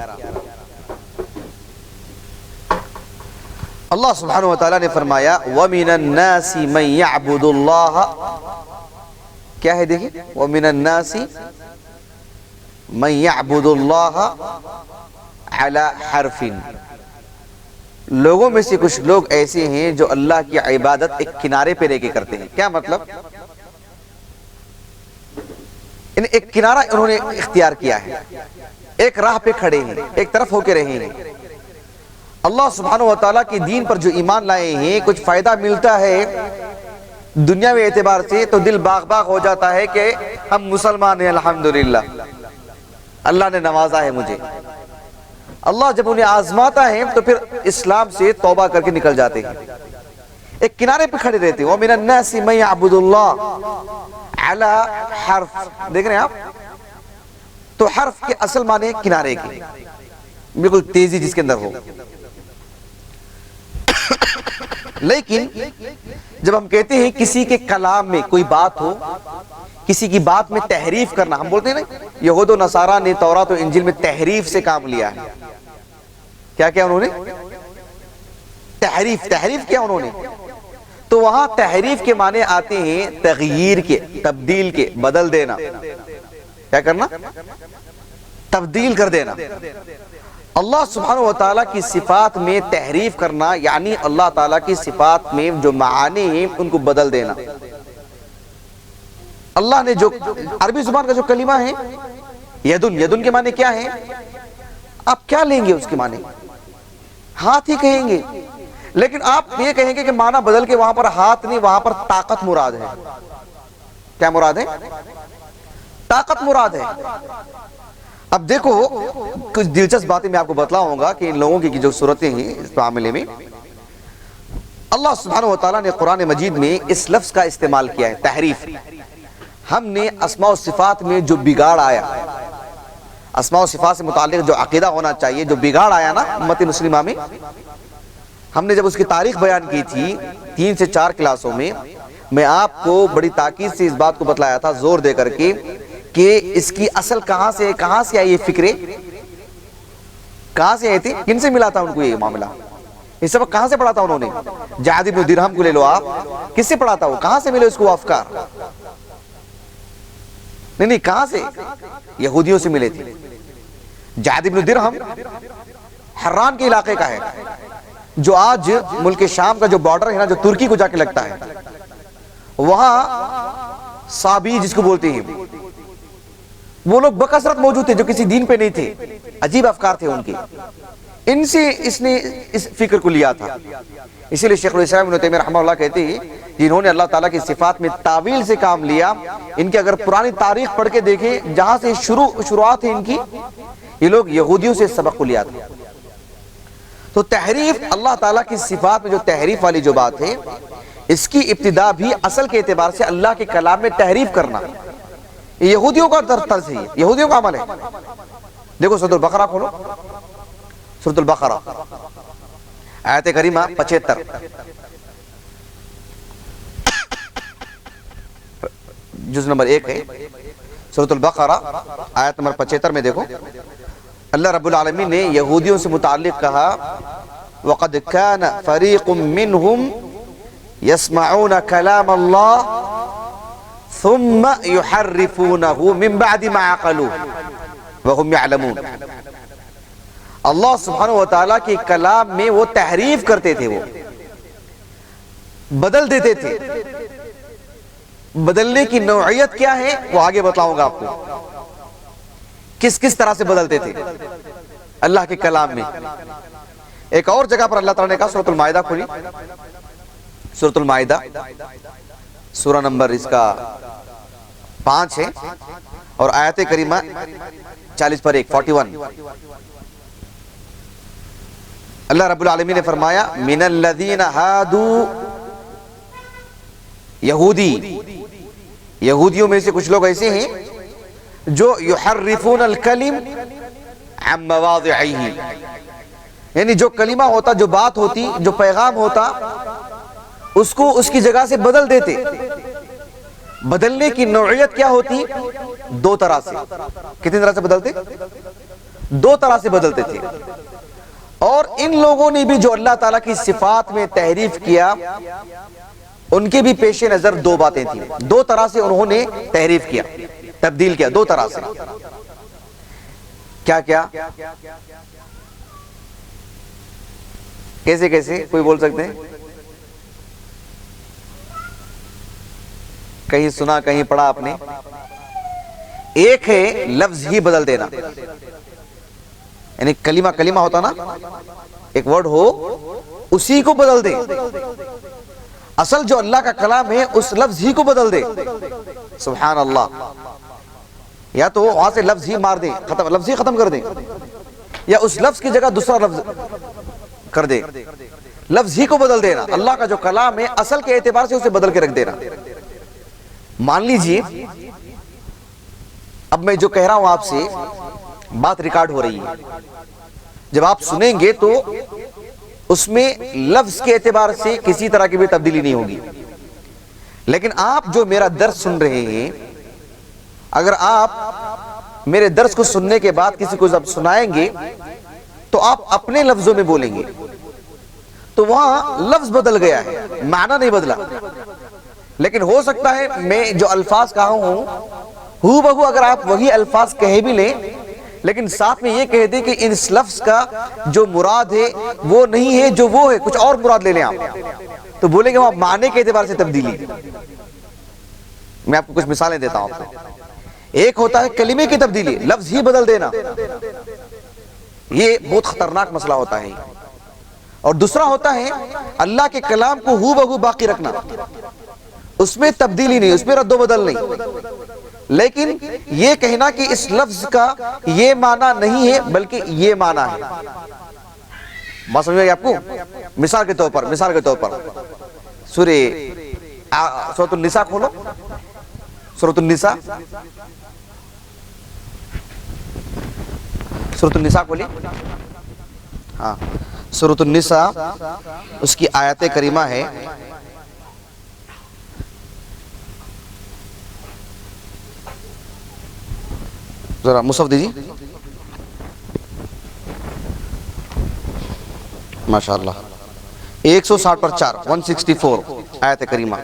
Speaker 1: اللہ سبحانہ وتعالیٰ نے فرمایا وَمِنَ النَّاسِ مَن يَعْبُدُ اللَّهَ، کیا ہے دیکھیں، وَمِنَ النَّاسِ مَن يَعْبُدُ اللَّهَ عَلَى حَرْفٍ، لوگوں میں سے کچھ لوگ ایسے ہیں جو اللہ کی عبادت ایک کنارے پہ رہ کے کرتے ہیں. کیا مطلب؟ ایک کنارہ انہوں نے اختیار کیا ہے، ایک راہ پہ کھڑے ہیں، ایک طرف ہو کے رہے ہیں. اللہ سبحانہ وتعالیٰ کے دین پر جو ایمان لائے ہیں، کچھ فائدہ ملتا ہے دنیاوی اعتبار سے تو دل باغ باغ ہو جاتا ہے کہ ہم مسلمان ہیں، الحمدللہ اللہ نے نوازا ہے مجھے. اللہ جب انہیں آزماتا ہے تو پھر اسلام سے توبہ کر کے نکل جاتے ہیں، ایک کنارے پہ کھڑے رہتے ہیں. وَمِنَ النَّاسِ مَن يَعْبُدُ اللَّهَ عَلَى حَرْف، دیکھ رہے ہیں آپ، تو حرف کے اصل معنی کنارے کی، بالکل تیزی جس کے اندر ہو. لیکن جب ہم کہتے ہیں کسی کے کلام میں کوئی بات ہو، کسی کی بات میں تحریف کرنا، ہم بولتے ہیں نا یہود و نصارہ نے تورات و انجیل میں تحریف سے کام لیا ہے. کیا کیا انہوں نے؟ تحریف کیا انہوں نے؟ تو وہاں تحریف کے معنی آتے ہیں تغییر کے، تبدیل کے، بدل دینا. کیا کرنا؟ تبدیل کر دینا. اللہ سبحانہ وتعالیٰ کی صفات میں تحریف کرنا یعنی اللہ تعالیٰ کی صفات میں جو معانی ہیں ان کو بدل دینا. اللہ نے جو عربی زبان کا جو کلمہ ہے یدن کے معنی کیا ہے؟ آپ کیا لیں گے اس کے معنی؟ ہاتھ ہی کہیں گے، لیکن آپ یہ کہیں گے کہ معنی بدل کے وہاں پر ہاتھ نہیں، وہاں پر طاقت مراد ہے. کیا مراد ہے؟ طاقت مراد ہے. اب دیکھو کچھ دلچسپ باتیں میں آپ کو بتلاؤں گا کہ ان لوگوں کی جو صورتیں ہیں اس معاملے میں. اللہ سبحانہ وتعالیٰ نے قرآن مجید میں اس لفظ کا استعمال کیا ہے، تحریف. ہم نے اسماء و صفات میں جو بگاڑ آیا، اسماء و صفات سے متعلق جو عقیدہ ہونا چاہیے، جو بگاڑ آیا نا امت مسلمہ میں، ہم نے جب اس کی تاریخ بیان کی تھی 3 سے 4 کلاسوں میں آپ کو بڑی تاکید سے اس بات کو بتلایا تھا زور دے کر کے کہ اس کی اصل کہاں سے آئی یہ فکرے، کہاں سے آئی تھی، کن سے ملا تھا ان کو یہ معاملہ. یہ سبق کہاں سے پڑھا تھا انہوں نے؟ جعد بن درہم کو لے لو آپ، کس سے پڑھا تھا وہ؟ کہاں سے ملے اس کو افکار؟ نہیں کہاں سے؟ یہودیوں سے ملے تھے۔ جعد بن درہم حران کے علاقے کا ہے، جو آج ملک شام کا جو بارڈر ہے نا، جو ترکی کو جا کے لگتا ہے، وہاں صابی جس کو بولتے ہیں، وہ لوگ بکثرت موجود تھے جو کسی دین پہ نہیں تھے، عجیب افکار تھے ان کے، ان سے اس نے اس فکر کو لیا تھا۔ اسی لیے شیخ الاسلام ابن تیمیہ رحمہ اللہ کہتے ہیں جنہوں نے اللہ تعالیٰ کی صفات میں تعویل سے کام لیا، ان کی اگر پرانی تاریخ پڑھ کے دیکھیں جہاں سے شروعات ہے ان کی، یہ لوگ یہودیوں سے سبق کو لیا تھا۔ تو تحریف، اللہ تعالیٰ کی صفات میں جو تحریف والی جو بات ہے، اس کی ابتدا بھی اصل کے اعتبار سے اللہ کے کلام میں تحریف کرنا، یہ یہودیوں کا طرز ہے، یہودیوں کا عمل ہے۔ دیکھو سورۃ البقرہ کھولو، سورۃ البقرہ آیت کریمہ 75، جز نمبر 1 ہے سورۃ البقرہ آیت نمبر 75 میں دیکھو اللہ رب العالمین نے یہودیوں سے متعلق کہا وَقَدْ كَانَ فَرِيقٌ مِّنْهُمْ يَسْمَعُونَ كَلَامَ اللَّهِ ثُمَّ يُحَرِّفُونَهُ مِن بَعْدِ مَا عَقَلُوهُ وَهُمْ يَعْلَمُونَ۔ اللہ سبحانہ وتعالیٰ کے کلام میں وہ تحریف کرتے تھے، وہ بدل دیتے تھے۔ بدلنے کی نوعیت کیا ہے وہ آگے بتلاؤں گا آپ کو، کس کس طرح سے بدلتے تھے اللہ کے کلام میں۔ ایک اور جگہ پر اللہ تعالیٰ نے کہا، سورۃ المائدہ کھولی، سورۃ المائدہ سورہ نمبر اس کا 5 ہے اور آیت کریمہ 41 اللہ رب العالمین نے فرمایا من الذین ہادو، یہودیوں میں سے کچھ لوگ ایسے ہیں جو یحرفون الکلم عن مواضعہ، یعنی جو کلمہ ہوتا، جو بات ہوتی، جو پیغام ہوتا، اس کو اس کی جگہ سے بدل دیتے۔ بدلنے کی نوعیت کیا ہوتی؟ 2 طرح سے۔ کتنی طرح سے بدلتے؟ 2 طرح سے بدلتے تھے۔ اور ان لوگوں نے بھی جو اللہ تعالیٰ کی صفات میں تحریف کیا، ان کے بھی پیش نظر 2 باتیں تھیں۔ 2 طرح سے انہوں نے تحریف کیا، تبدیل کیا، 2 طرح سے۔ کیا کیا؟ کیسے کیسے؟ کوئی بول سکتے ہیں؟ کہیں سنا، کہیں پڑھا آپ نے؟ ایک ہے لفظ ہی بدل دینا، یعنی کلمہ ہوتا نا، ایک ورڈ ہو اسی کو بدل دے، اصل جو اللہ کا کلام ہے اس لفظ ہی کو بدل دے۔ سبحان اللہ۔ یا تو وہاں سے لفظ ہی مار دے، لفظ ہی ختم کر دے، یا اس لفظ کی جگہ دوسرا لفظ کر دے، لفظ ہی کو بدل دینا۔ اللہ کا جو کلام ہے اصل کے اعتبار سے اسے بدل کے رکھ دینا۔ مان لیجئے اب میں جو کہہ رہا ہوں آپ سے، بات ریکارڈ ہو رہی ہے، جب آپ سنیں گے تو اس میں لفظ کے اعتبار سے کسی طرح کی بھی تبدیلی نہیں ہوگی، لیکن آپ جو میرا درس سن رہے ہیں، اگر آپ میرے درس کو سننے کے بعد کسی کو جب سنائیں گے تو آپ اپنے لفظوں میں بولیں گے، تو وہاں لفظ بدل گیا ہے، معنی نہیں بدلا۔ لیکن ہو سکتا ہے میں جو الفاظ کہا ہوں ہو بہو اگر آپ وہی الفاظ کہے بھی لیں، لیکن ساتھ میں یہ کہہ دیں کہ اس لفظ کا جو مراد ہے وہ نہیں ہے جو وہ ہے، کچھ اور مراد لے لیں آپ، تو بولیں گے وہاں معنی کے اعتبار سے تبدیلی۔ میں آپ کو کچھ مثالیں دیتا ہوں آپ کو۔ ایک ہوتا ہے کلمے کی تبدیلی، لفظ ہی بدل دینا، یہ بہت خطرناک مسئلہ ہوتا ہے۔ اور دوسرا ہوتا ہے اللہ کے کلام کو ہو بہو باقی رکھنا، اس میں تبدیلی نہیں، اس میں رد و بدل نہیں، لیکن یہ کہنا کہ اس لفظ کا یہ معنی نہیں ہے بلکہ یہ معنی ہے۔ بات سمجھ گئی آپ کو؟ مثال کے طور پر سورۃ النساء کھولو، سورۃ النساء کھولی، ہاں سورۃ النساء اس کی آیت کریمہ ہے ذرا مصحف دیجیے، ماشاءاللہ 160 پر 4 164 آیت کریمہ.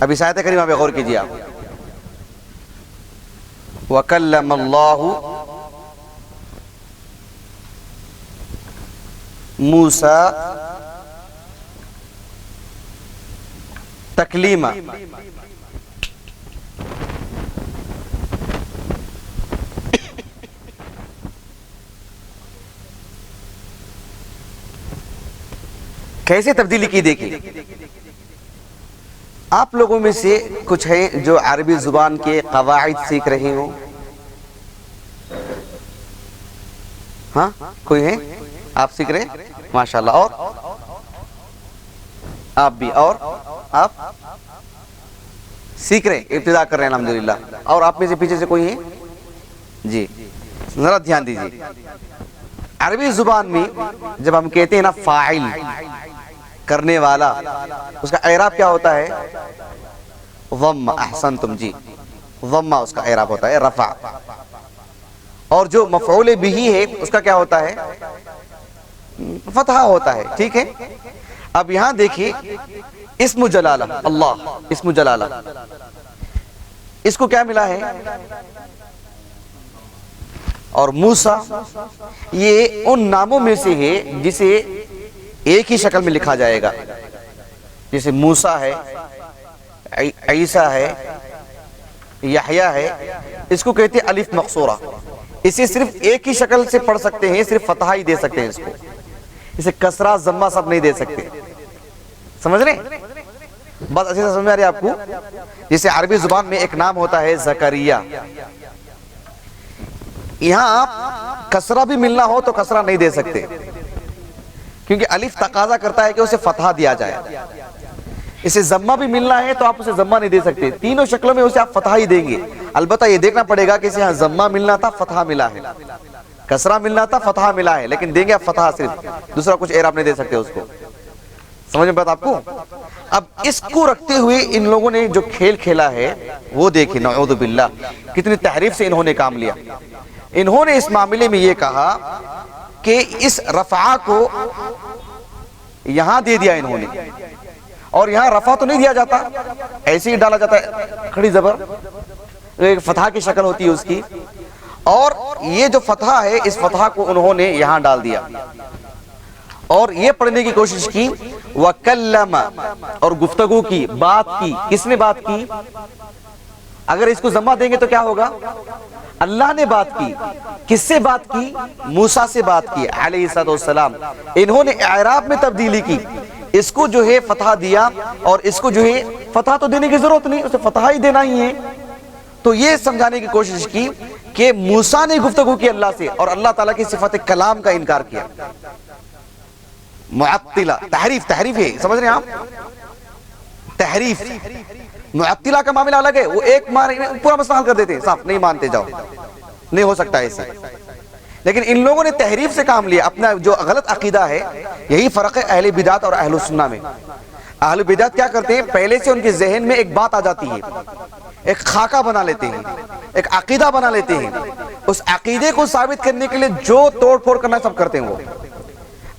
Speaker 1: اب اس آیت کریمہ پہ غور کیجیے آپ. وَكَلَّمَ اللَّهُ موسیٰ تکلیما. کیسے تبدیلی کی دیکھیں. آپ لوگوں میں سے کچھ ہے جو عربی زبان کے قواعد سیکھ رہے ہوں. ہاں کوئی ہے؟ آپ سیکھ رہے ہیں ماشاءاللہ. اور آپ بھی؟ اور آپ سیکھ رہے ہیں, ابتدا کر رہے ہیں الحمدللہ. اور آپ میں سے پیچھے سے کوئی ہے؟ جی ذرا دھیان دیجیے. عربی زبان میں جب ہم کہتے ہیں نا فاعل, کرنے والا, اس کا اعراب کیا ہوتا ہے؟ ضم. احسنتم. جی ضمہ اس کا اعراب ہوتا ہے, رفع. اور جو مفعول بہ ہے اس کا کیا ہوتا ہے؟ فتحہ ہوتا ہے. ٹھیک ہے. اب یہاں دیکھیے اسم جلالہ اللہ, اسم جلالہ, اس کو کیا ملا ہے؟ اور موسیٰ یہ ان ناموں میں سے ہے جسے ایک ہی شکل میں لکھا جائے گا. جیسے موسیٰ ہے, عیسیٰ ہے, یحییٰ ہے, اس کو کہتے ہیں الف مقصورہ. اسے صرف ایک ہی شکل سے پڑھ سکتے ہیں, صرف فتحہ ہی دے سکتے ہیں اس کو. اسے کسرہ ضمہ سب نہیں دے سکتے. سمجھ رہے ہیں بات اچھے سے سمجھ آ رہی ہے آپ کو؟ جیسے عربی زبان میں ایک نام ہوتا ہے زکریا, یہاں آپ کسرہ بھی ملنا ہو تو کسرہ نہیں دے سکتے, کیونکہ الف تقاضا کرتا ہے کہ اسے فتحہ دیا جائے. اسے ضمہ بھی ملنا ہے تو آپ اسے ضمہ نہیں دے سکتے. تینوں شکلوں میں اسے آپ فتحہ ہی دیں گے. البتہ یہ دیکھنا پڑے گا کہ اسے یہاں ضمہ ملنا تھا, فتحہ ملا ہے, کسرہ ملنا تھا, فتحہ ملا ہے, لیکن دیں گے آپ فتحہ صرف, دوسرا کچھ اعراب نہیں دے سکتے اس کو. سمجھ میں بات آپ کو؟ اب اس کو رکھتے ہوئے ان لوگوں نے جو کھیل کھیلا ہے وہ دیکھیں, نعوذ باللہ کتنی تحریف سے انہوں نے کام لیا. انہوں نے اس معاملے میں یہ کہا کہ اس رفعہ کو یہاں دے دیا انہوں نے, اور یہاں رفع تو نہیں دیا جاتا, ایسے ہی ڈالا جاتا ہے کھڑی زبر, ایک فتحہ کی شکل ہوتی ہے اس کی. اور یہ جو فتحہ ہے اس فتحہ کو انہوں نے یہاں ڈال دیا اور یہ پڑھنے کی کوشش کی وَكَلَّمَ, اور گفتگو کی, بات کی. کس نے بات کی؟ اگر اس کو ضمہ دیں گے تو کیا ہوگا؟ اللہ نے بات کی. کس سے بات کی؟ موسیٰ سے بات کی علیہ السلام. انہوں نے اعراب میں تبدیلی کی, اس کو جو ہے فتحہ دیا, اور اس کو جو ہے فتحہ تو دینے کی ضرورت نہیں, اسے فتحہ ہی دینا ہی ہے. تو یہ سمجھانے کی کوشش کی کہ موسیٰ نے گفتگو کی اللہ سے, اور اللہ تعالیٰ کی صفت کلام کا انکار کیا. معطلہ, تحریف ہے, سمجھ رہے ہیں آپ؟ تحریف. معطلہ کا معاملہ الگ ہے, وہ ایک پورا مسئلہ حل کر دیتے ہیں, صاف نہیں مانتے جاؤ, نہیں ہو سکتا ایسا. لیکن ان لوگوں نے تحریف سے کام لیا, اپنا جو غلط عقیدہ ہے. یہی فرق ہے اہل بدعت اور اہل سنہ میں. اہل بدعت کیا کرتے ہیں, پہلے سے ان کے ذہن میں ایک بات آ جاتی ہے, ایک خاکہ بنا لیتے ہیں, ایک عقیدہ بنا لیتے ہیں. اس عقیدے کو ثابت کرنے کے لیے جو توڑ پھوڑ کرنا سب کرتے ہیں. وہ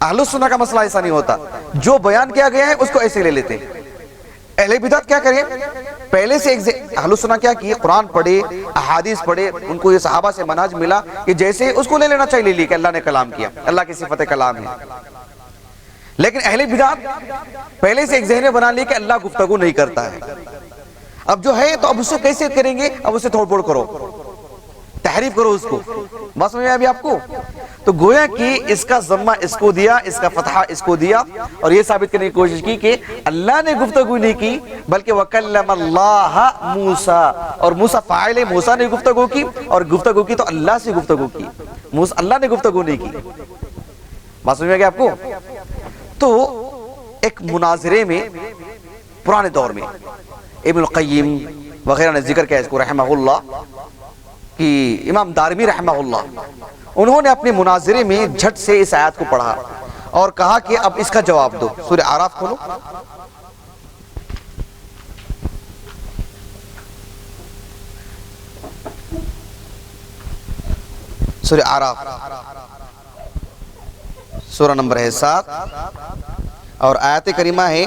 Speaker 1: اہل سنہ کا مسئلہ ایسا نہیں ہوتا, جو بیان کیا گیا ہے اس کو ایسے لے لیتے ہیں. اہل بدعت کیا کریں, پہلے سے اہل سنہ کیا کیے, قرآن پڑھے, احادیث پڑھے, ان کو یہ صحابہ سے منہج ملا کہ جیسے اس کو لے لینا چاہیے, لے لی کہ اللہ نے کلام کیا, اللہ کی صفت کلام ہے. لیکن اہل بدعت پہلے سے ایک ذہن میں بنا لی کہ اللہ گفتگو نہیں کرتا ہے. اب جو ہے تو اب اس سے کیسے کریں گے, اب اسے توڑ پھوڑ کرو, تحریف کرو اس کو. بات سمجھ میں ابھی آپ کو؟ تو گویا کہ اس کا ضمہ اس کو دیا, اس کا فتحہ اس کو دیا, اور یہ ثابت کرنے کی کوشش کی کہ اللہ نے گفتگو نہیں کی بلکہ وَكَلَّمَ اللَّهَ مُوسَىٰ, اور موسیٰ فاعل ہے, موسیٰ نے گفتگو کی, اور گفتگو کی تو اللہ سے گفتگو کی, اللہ نے گفتگو نہیں کی. بات سمجھ میں گیا آپ کو؟ تو ایک مناظرے میں پرانے دور میں ابن القیم وغیرہ نے ذکر کیا اس کو رحمہ اللہ, کہ امام دارمی رحمہ اللہ, انہوں نے اپنے مناظرے میں جھٹ سے اس آیات کو پڑھا اور کہا کہ اب اس کا جواب دو. سورہ اعراف کھولو. سورہ اعراف سورہ نمبر ہے 7 اور آیت کریمہ ہے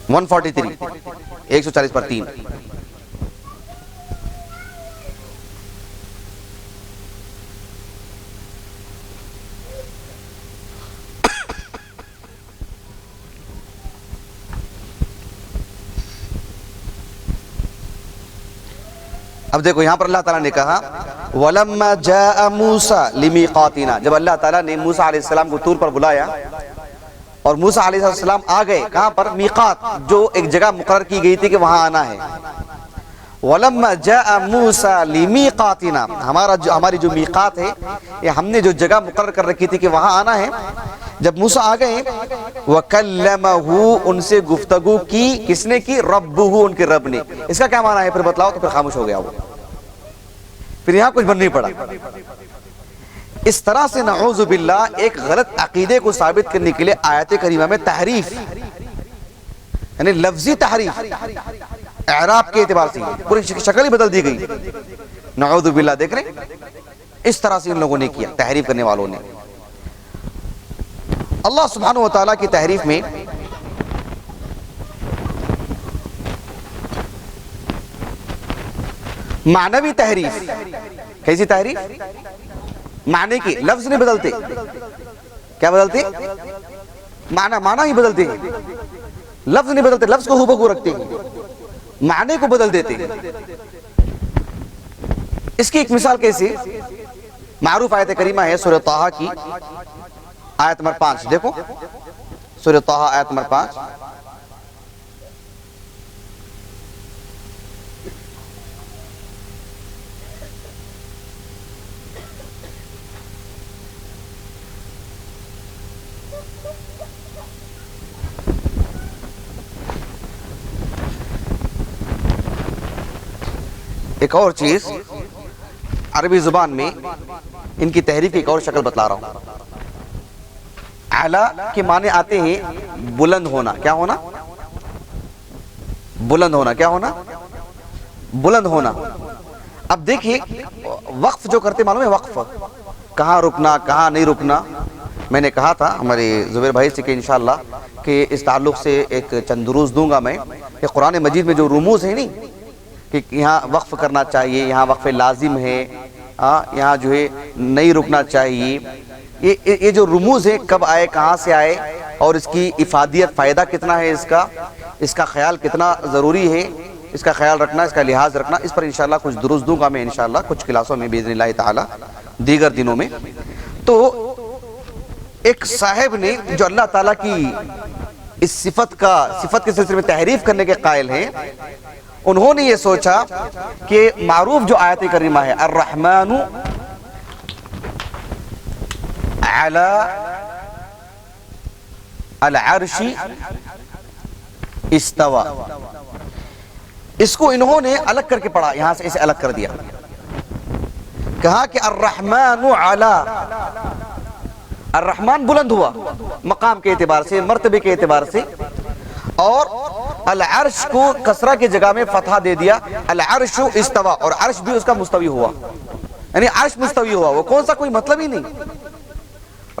Speaker 1: 143 140 پر 3. اب دیکھو یہاں پر اللہ تعالیٰ نے کہا وَلَمَّا جَاءَ مُوسَى لِمِيقَاتِنَا، جب اللہ تعالیٰ نے موسیٰ علیہ السلام کو طور پر بلایا اور موسیٰ علیہ السلام آ گئے کہاں پر؟ میقات، جو ایک جگہ مقرر کی گئی تھی کہ وہاں آنا ہے. وَلَمَّا جَاءَ مُوسَى لِمِيقَاتِنَا، ہماری جو میقات ہے یہ ہم نے جو جگہ مقرر کر رکھی تھی کہ وہاں آنا ہے، جب موسیٰ آ گئے وَكَلَّمَهُ، ان سے گفتگو کی، کس نے کی؟ رَبُّهُ، ان کے رب نے. اس کا کیا معنی ہے پھر بتلاؤ؟ تو پھر خاموش ہو گیا وہ، پھر یہاں کچھ بن نہیں پڑا. اس طرح سے نعوذ باللہ ایک غلط عقیدے کو ثابت کرنے کے لیے آیت کریمہ میں تحریف، یعنی لفظی تحریف، اعراب کے اعتبار سے پوری شکل ہی بدل دی گئی. نعوذ باللہ، دیکھ رہے ہیں اس طرح سے ان لوگوں نے کیا، تحریف کرنے والوں نے. اللہ سبحانہ و تعالیٰ کی تحریف میں معنوی تحریف. کیسی تحریف؟ معنی کی، لفظ نہیں بدلتے. کیا بدلتے؟ معنی ہی بدلتے ہیں. لفظ نہیں بدلتے، لفظ کو ہو بہو رکھتے ہیں، معنی کو بدل دیتے ہیں. اس کی ایک مثال کیسے؟ معروف آیت کریمہ ہے سورہ طٰہٰ کی آیت نمبر 5. دیکھو سورہ طٰہٰ آیت نمبر 5. ایک اور چیز عربی زبان میں ان کی تحریف کی ایک اور شکل بتلا رہا ہوں. اعلیٰ کے معنی آتے ہیں بلند ہونا. کیا ہونا؟ بلند ہونا. کیا ہونا؟ بلند ہونا. اب دیکھیے وقف جو کرتے معلوم ہے، وقف کہاں رکنا کہاں نہیں رکنا. میں نے کہا تھا ہمارے زبیر بھائی سے کہ انشاءاللہ کہ اس تعلق سے ایک چند دروس دوں گا میں، کہ قرآن مجید میں جو رموز ہیں نہیں کہ یہاں وقف کرنا چاہیے، یہاں وقف لازم ہے، یہاں جو ہے نہیں رکنا چاہیے، یہ جو رموز ہے کب آئے، کہاں سے آئے، اور اس کی افادیت، فائدہ کتنا ہے اس کا خیال کتنا ضروری ہے، اس کا خیال رکھنا، اس کا لحاظ رکھنا، اس پر انشاءاللہ کچھ دروس دوں گا میں انشاءاللہ کچھ کلاسوں میں باذن اللہ تعالی دیگر دنوں میں. تو ایک صاحب نے جو اللہ تعالیٰ کی اس صفت کے سلسلے میں تحریف کرنے کے قائل ہیں، انہوں نے یہ سوچا کہ معروف جو آیت کریمہ ہے الرحمن علی العرش استوى، اس کو انہوں نے الگ کر کے پڑھا، یہاں سے اسے الگ کر دیا. کہا کہ الرحمن علی، الرحمن بلند ہوا مقام کے اعتبار سے، مرتبے کے اعتبار سے، اور العرش کو کسرہ کی جگہ میں فتحہ دے دیا، العرش استوى، اور عرش بھی اس کا مستوی ہوا، یعنی عرش مستوی ہوا. وہ کون سا کوئی مطلب ہی نہیں،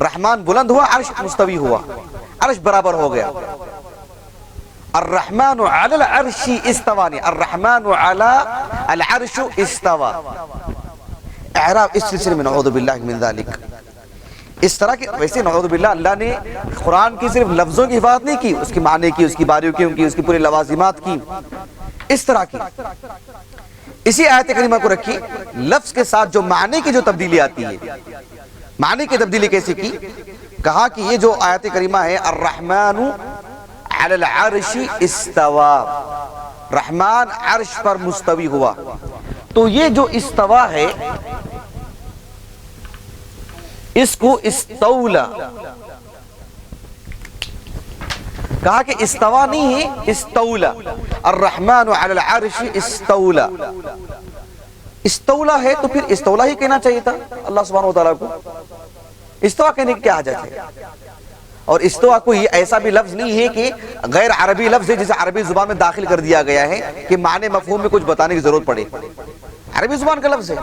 Speaker 1: رحمان بلند ہوا، عرش مستوی ہوا، عرش برابر ہو گیا. الرحمن علی العرش استوى، الرحمن علی العرش استوى. اعراب اس سلسلے میں نعوذ باللہ من ذالک، اس طرح کی. ویسے نعوذ باللہ اللہ نے قرآن کی صرف لفظوں کی حفاظت نہیں کی، اس کی معنی کی، اس کی باریکیوں کی، اس کی پورے لوازمات کی، اس طرح کی. اسی آیت کریمہ کو رکھی، لفظ کے ساتھ جو معنی کی جو تبدیلی آتی ہے، معنی کی تبدیلی کیسے کی؟ کہا کہ یہ جو آیت کریمہ ہے الرحمن علی العرش استوى، رحمان عرش پر مستوی ہوا. تو یہ جو استوا ہے اس کو استولا کہا کہ استوا نہیں ہے، استولا. الرحمن علی العرش استولا، استولا ہے تو پھر استولا ہی کہنا چاہیے تھا اللہ سبحانہ وتعالیٰ کو. استوا کہنے کی کیا حاجت ہے؟ اور استوا کوئی ایسا بھی لفظ نہیں ہے کہ غیر عربی لفظ ہے جسے عربی زبان میں داخل کر دیا گیا ہے کہ معنی مفہوم میں کچھ بتانے کی ضرورت پڑے. عربی زبان کا لفظ ہے.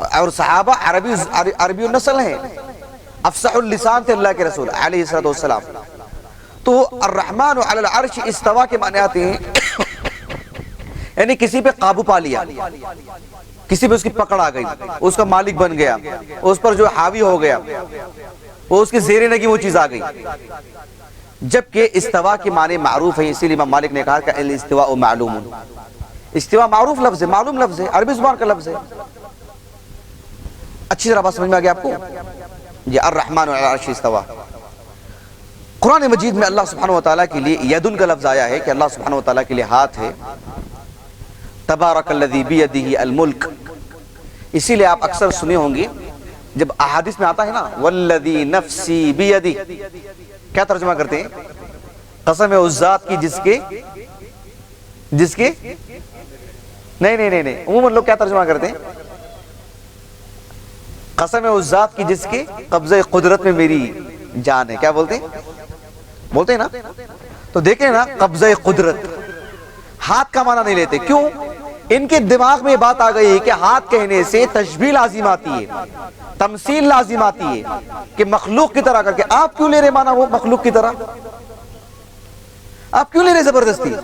Speaker 1: اور صحابہ عربی النسل ہیں، افصح اللسان تھے اللہ کے رسول علیہ الصلوۃ والسلام۔ تو الرحمن علی العرش استوا کے معنی آتے ہیں یعنی کسی پہ قابو پا لیا، کسی پہ اس کی پکڑ آ گئی، اس کا مالک بن گیا، اس پر جو حاوی ہو گیا، وہ اس کی زیر نگی وہ چیز آ گئی۔ جبکہ استوا کے معنی معروف ہے، اسی لیے امام مالک نے کہا کہ الاستواء معلوم، استوا معروف لفظ ہے، معلوم لفظ ہے، عربی زبان کا لفظ ہے۔ اچھی طرح بات سمجھ میں آ گیا آپ کو؟ یہ الرحمن علی العرش استوا۔ قرآن مجید میں اللہ سبحانہ وتعالیٰ کے لیے یدن کا لفظ آیا ہے کہ اللہ سبحانہ وتعالیٰ کے لیے ہاتھ ہے۔ تبارک الذی بیدہ الملک، اسی لیے آپ اکثر سنے ہوں گے جب احادیث میں آتا ہے نا والذی نفسی بیدہ، کیا ترجمہ کرتے ہیں؟ قسم ہے اس ذات کی جس کے نہیں عموماً لوگ کیا ترجمہ کرتے ہیں؟ قسم ہے اس ذات کی جس کے قبضہ قدرت میں میری جان ہے، کیا بولتے ہیں نا؟ تو دیکھیں نا، قبضہ قدرت، ہاتھ کا معنی نہیں لیتے، کیوں؟ ان کے دماغ میں بات آ گئی ہے کہ ہاتھ کہنے سے تشبیہ لازم آتی ہے، تمثیل لازم آتی ہے کہ مخلوق کی طرح کر کے۔ آپ کیوں لے رہے مانا وہ مخلوق کی طرح؟ آپ کیوں لے رہے زبردستی؟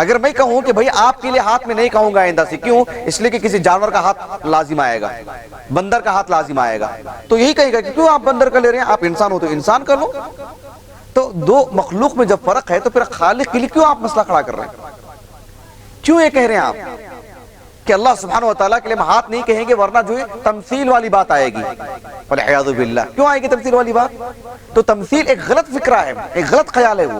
Speaker 1: اگر میں کہوں کہ بھئی آپ کے لیے ہاتھ میں نہیں کہوں گا آئندہ سے، کیوں؟ اس لیے کہ کسی جانور کا ہاتھ لازم آئے گا، بندر کا ہاتھ لازم آئے گا، تو یہی کہے گا کہ کیوں آپ بندر کا لے رہے ہیں، آپ انسان ہو تو انسان کر لو۔ تو دو مخلوق میں جب فرق ہے تو پھر خالق کے لیے کیوں آپ مسئلہ کھڑا کر رہے ہیں؟ کیوں یہ کہہ رہے ہیں آپ کہ اللہ سبحانہ وتعالیٰ کے لیے ہم ہاتھ نہیں کہیں گے، ورنہ جو ہے تمثیل والی بات آئے گی، والعیاذ باللہ۔ کیوں آئے گی تمثیل والی بات؟ تو تمثیل ایک غلط فکرہ ہے، ایک غلط خیال ہے، وہ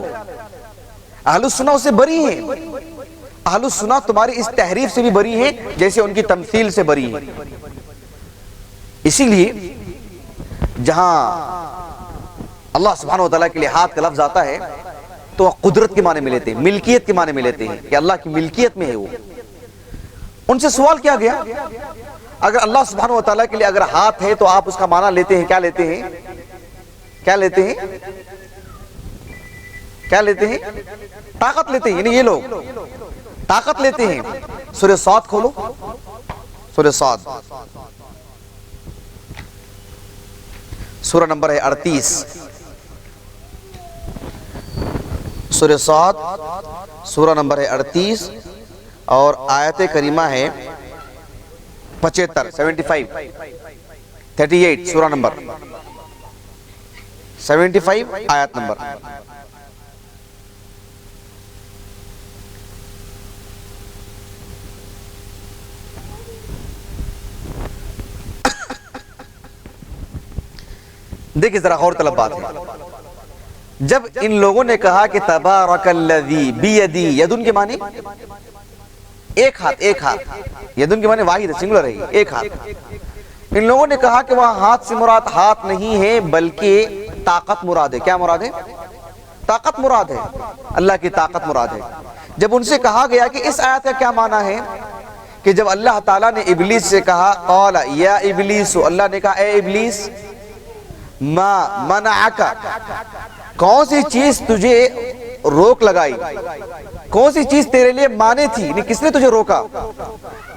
Speaker 1: اہل السنہ اسے بری ہیں۔ اہل السنہ تمہاری اس تحریف سے بھی بری ہیں جیسے ان کی تمثیل سے بری ہیں۔ اسی لیے جہاں اللہ سبحانہ وتعالیٰ کے لیے ہاتھ کا لفظ آتا ہے تو وہ قدرت کے معنی میں لیتے ہیں، ملکیت کے معنی میں لیتے ہیں کہ اللہ کی ملکیت میں ہے وہ۔ ان سے سوال کیا گیا، اگر اللہ سبحانہ وتعالیٰ کے لیے اگر ہاتھ ہے تو آپ اس کا معنی لیتے ہیں، کیا لیتے ہیں؟ کیا لیتے ہیں؟ کیا لیتے ہیں؟ طاقت لیتے ہیں، یعنی یہ لوگ طاقت لیتے ہیں۔ سورہ صاد کھولو، سورہ صاد، سورہ نمبر ہے 38، سورہ صاد سورہ نمبر ہے 38 اور آیت کریمہ ہے 75 38 سورہ نمبر 75 آیت نمبر۔ دیکھیں ذرا غور طلب بات ہے، جب ان لوگوں نے کہا کہ تبارک الذی بیدی، یدن کے معنی ایک ہاتھ، ایک ہاتھ، یدن کے معنی واحد ہے، سنگولر ہے، ایک ہاتھ۔ ان لوگوں نے کہا کہ وہاں ہاتھ سے مراد ہاتھ نہیں ہے بلکہ طاقت مراد ہے۔ کیا مراد ہے؟ طاقت مراد ہے، اللہ کی طاقت مراد ہے۔ جب ان سے کہا گیا کہ اس آیت کا کیا معنی ہے، کہ جب اللہ تعالیٰ نے ابلیس سے کہا قال یا ابلیس، اللہ نے کہا اے ابلیس، ما منعک، کون سی چیز تجھے روک لگائی، کون سی چیز تیرے لیے مانے تھی، یعنی کس نے تجھے روکا،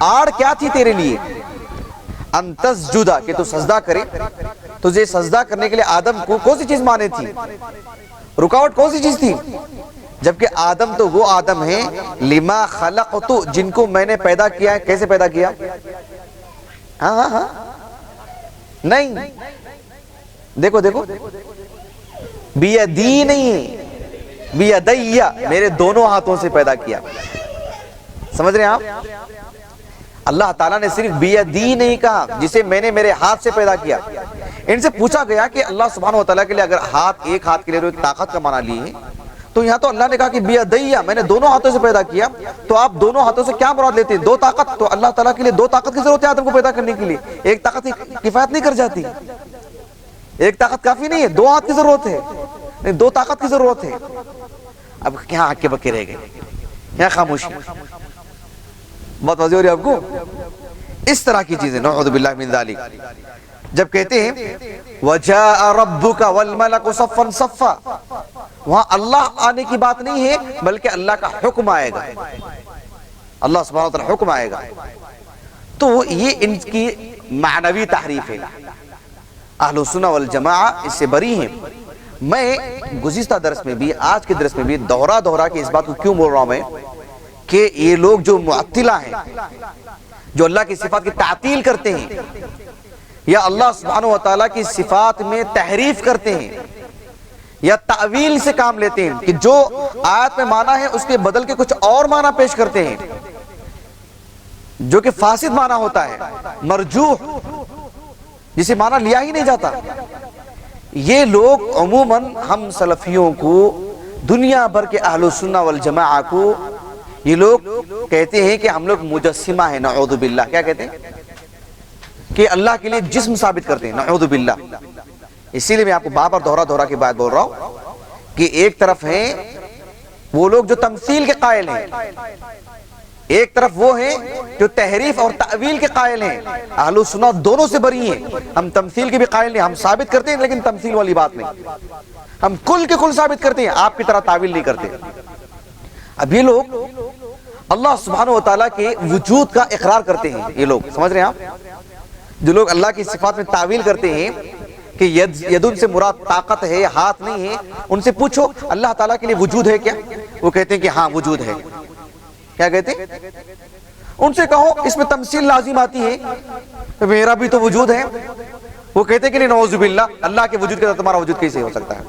Speaker 1: آڑ کیا تھی تیرے لیے، ان تسجدا، کہ تو سجدہ کرے، تجھے سجدہ کرنے کے لیے آدم کو کون سی چیز مانے تھی، رکاوٹ کون سی چیز تھی؟ جبکہ آدم تو وہ آدم ہیں لما خلقت، جن کو میں نے پیدا کیا ہے۔ کیسے پیدا کیا؟ ہاں نہیں، دیکھو دیکھو، بیدی نہیں، بیدی، میرے دونوں ہاتھوں سے پیدا کیا۔ سمجھ رہے ہیں آپ؟ اللہ تعالیٰ نے صرف بیدی نہیں کہا، جسے میں نے میرے ہاتھ سے پیدا کیا۔ ان سے پوچھا گیا کہ اللہ سبحانہ وتعالیٰ کے لیے اگر ہاتھ، ایک ہاتھ کے لیے طاقت کا معنی لی ہے، تو یہاں تو اللہ نے کہا کہ بیدی، میں نے دونوں ہاتھوں سے پیدا کیا، تو آپ دونوں ہاتھوں سے کیا مراد لیتے ہیں؟ دو طاقت؟ تو اللہ تعالیٰ کے لیے دو طاقت کی ضرورت ہے آدم کو پیدا کرنے کے لیے، ایک طاقت کفایت نہیں کر جاتی، ایک طاقت کافی نہیں ہے، دو ہاتھ کی ضرورت ہے، نہیں دو طاقت کی ضرورت ہے۔ اب کیا آنکھ کے بکے رہ گئے، یہاں خاموشی، بہت واضح ہو رہی ہے آپ کو؟ اس طرح کی چیزیں، نعوذ باللہ من ذالک۔ جب کہتے ہیں وَجَاءَ رَبُّكَ وَالْمَلَكُ صَفًّا صَفًّا، وہاں اللہ آنے کی بات نہیں ہے بلکہ اللہ کا حکم آئے گا، اللہ سبحانہ وتعالی حکم آئے گا۔ تو یہ ان کی معنوی تحریف ہے. اہل السنہ والجماعہ اس سے بری ہیں. میں گزشتہ درس میں بھی آج کے درس میں بھی دوہرا کے اس بات کو کیوں بول رہا ہوں میں کہ یہ لوگ جو معطلہ ہیں، جو اللہ کی صفات کی تعطیل کرتے ہیں یا اللہ سبحانہ وتعالیٰ کی صفات میں تحریف کرتے ہیں یا تعویل سے کام لیتے ہیں کہ جو آیت میں معنی ہے اس کے بدل کے کچھ اور معنی پیش کرتے ہیں جو کہ فاسد معنی ہوتا ہے، مرجوح، جسے معنی لیا ہی نہیں جاتا. یہ لوگ عموماً ہم سلفیوں کو، دنیا بھر کے اہل السنہ والجماعہ کو، یہ لوگ کہتے ہیں کہ ہم لوگ مجسمہ ہیں، نعوذ باللہ. کیا کہتے ہیں؟ کہ اللہ کے لیے جسم ثابت کرتے ہیں، نعوذ باللہ. اسی لیے میں آپ کو بار بار دوہرا کی بات بول رہا ہوں کہ ایک طرف ہیں وہ لوگ جو تمثیل کے قائل ہیں، ایک طرف وہ ہیں جو تحریف اور تعویل کے قائل ہیں. اہل السنہ دونوں سے بری ہیں. ہم تمثیل کے بھی قائل نہیں، ہم ثابت کرتے ہیں لیکن تمثیل والی بات نہیں. ہم کل کے کل ثابت کرتے ہیں، آپ کی طرح تعویل نہیں کرتے. اب یہ لوگ اللہ سبحانہ وتعالیٰ کے وجود کا اقرار کرتے ہیں. یہ لوگ سمجھ رہے ہیں آپ؟ جو لوگ اللہ کی صفات میں تعویل کرتے ہیں کہ یدن سے مراد طاقت ہے، ہاتھ نہیں ہے، ان سے پوچھو اللہ تعالیٰ کے لیے وجود ہے کیا؟ وہ کہتے ہیں کہ ہاں وجود ہے. کیا کہتے ہیں؟ ان سے کہو اس میں تمثیل لازم آتی ہے، میرا بھی تو وجود ہے. وہ کہتے ہیں کہ نہیں، نعوذ باللہ، اللہ کے وجود کے ساتھ تمہارا وجود کیسے ہو سکتا ہے؟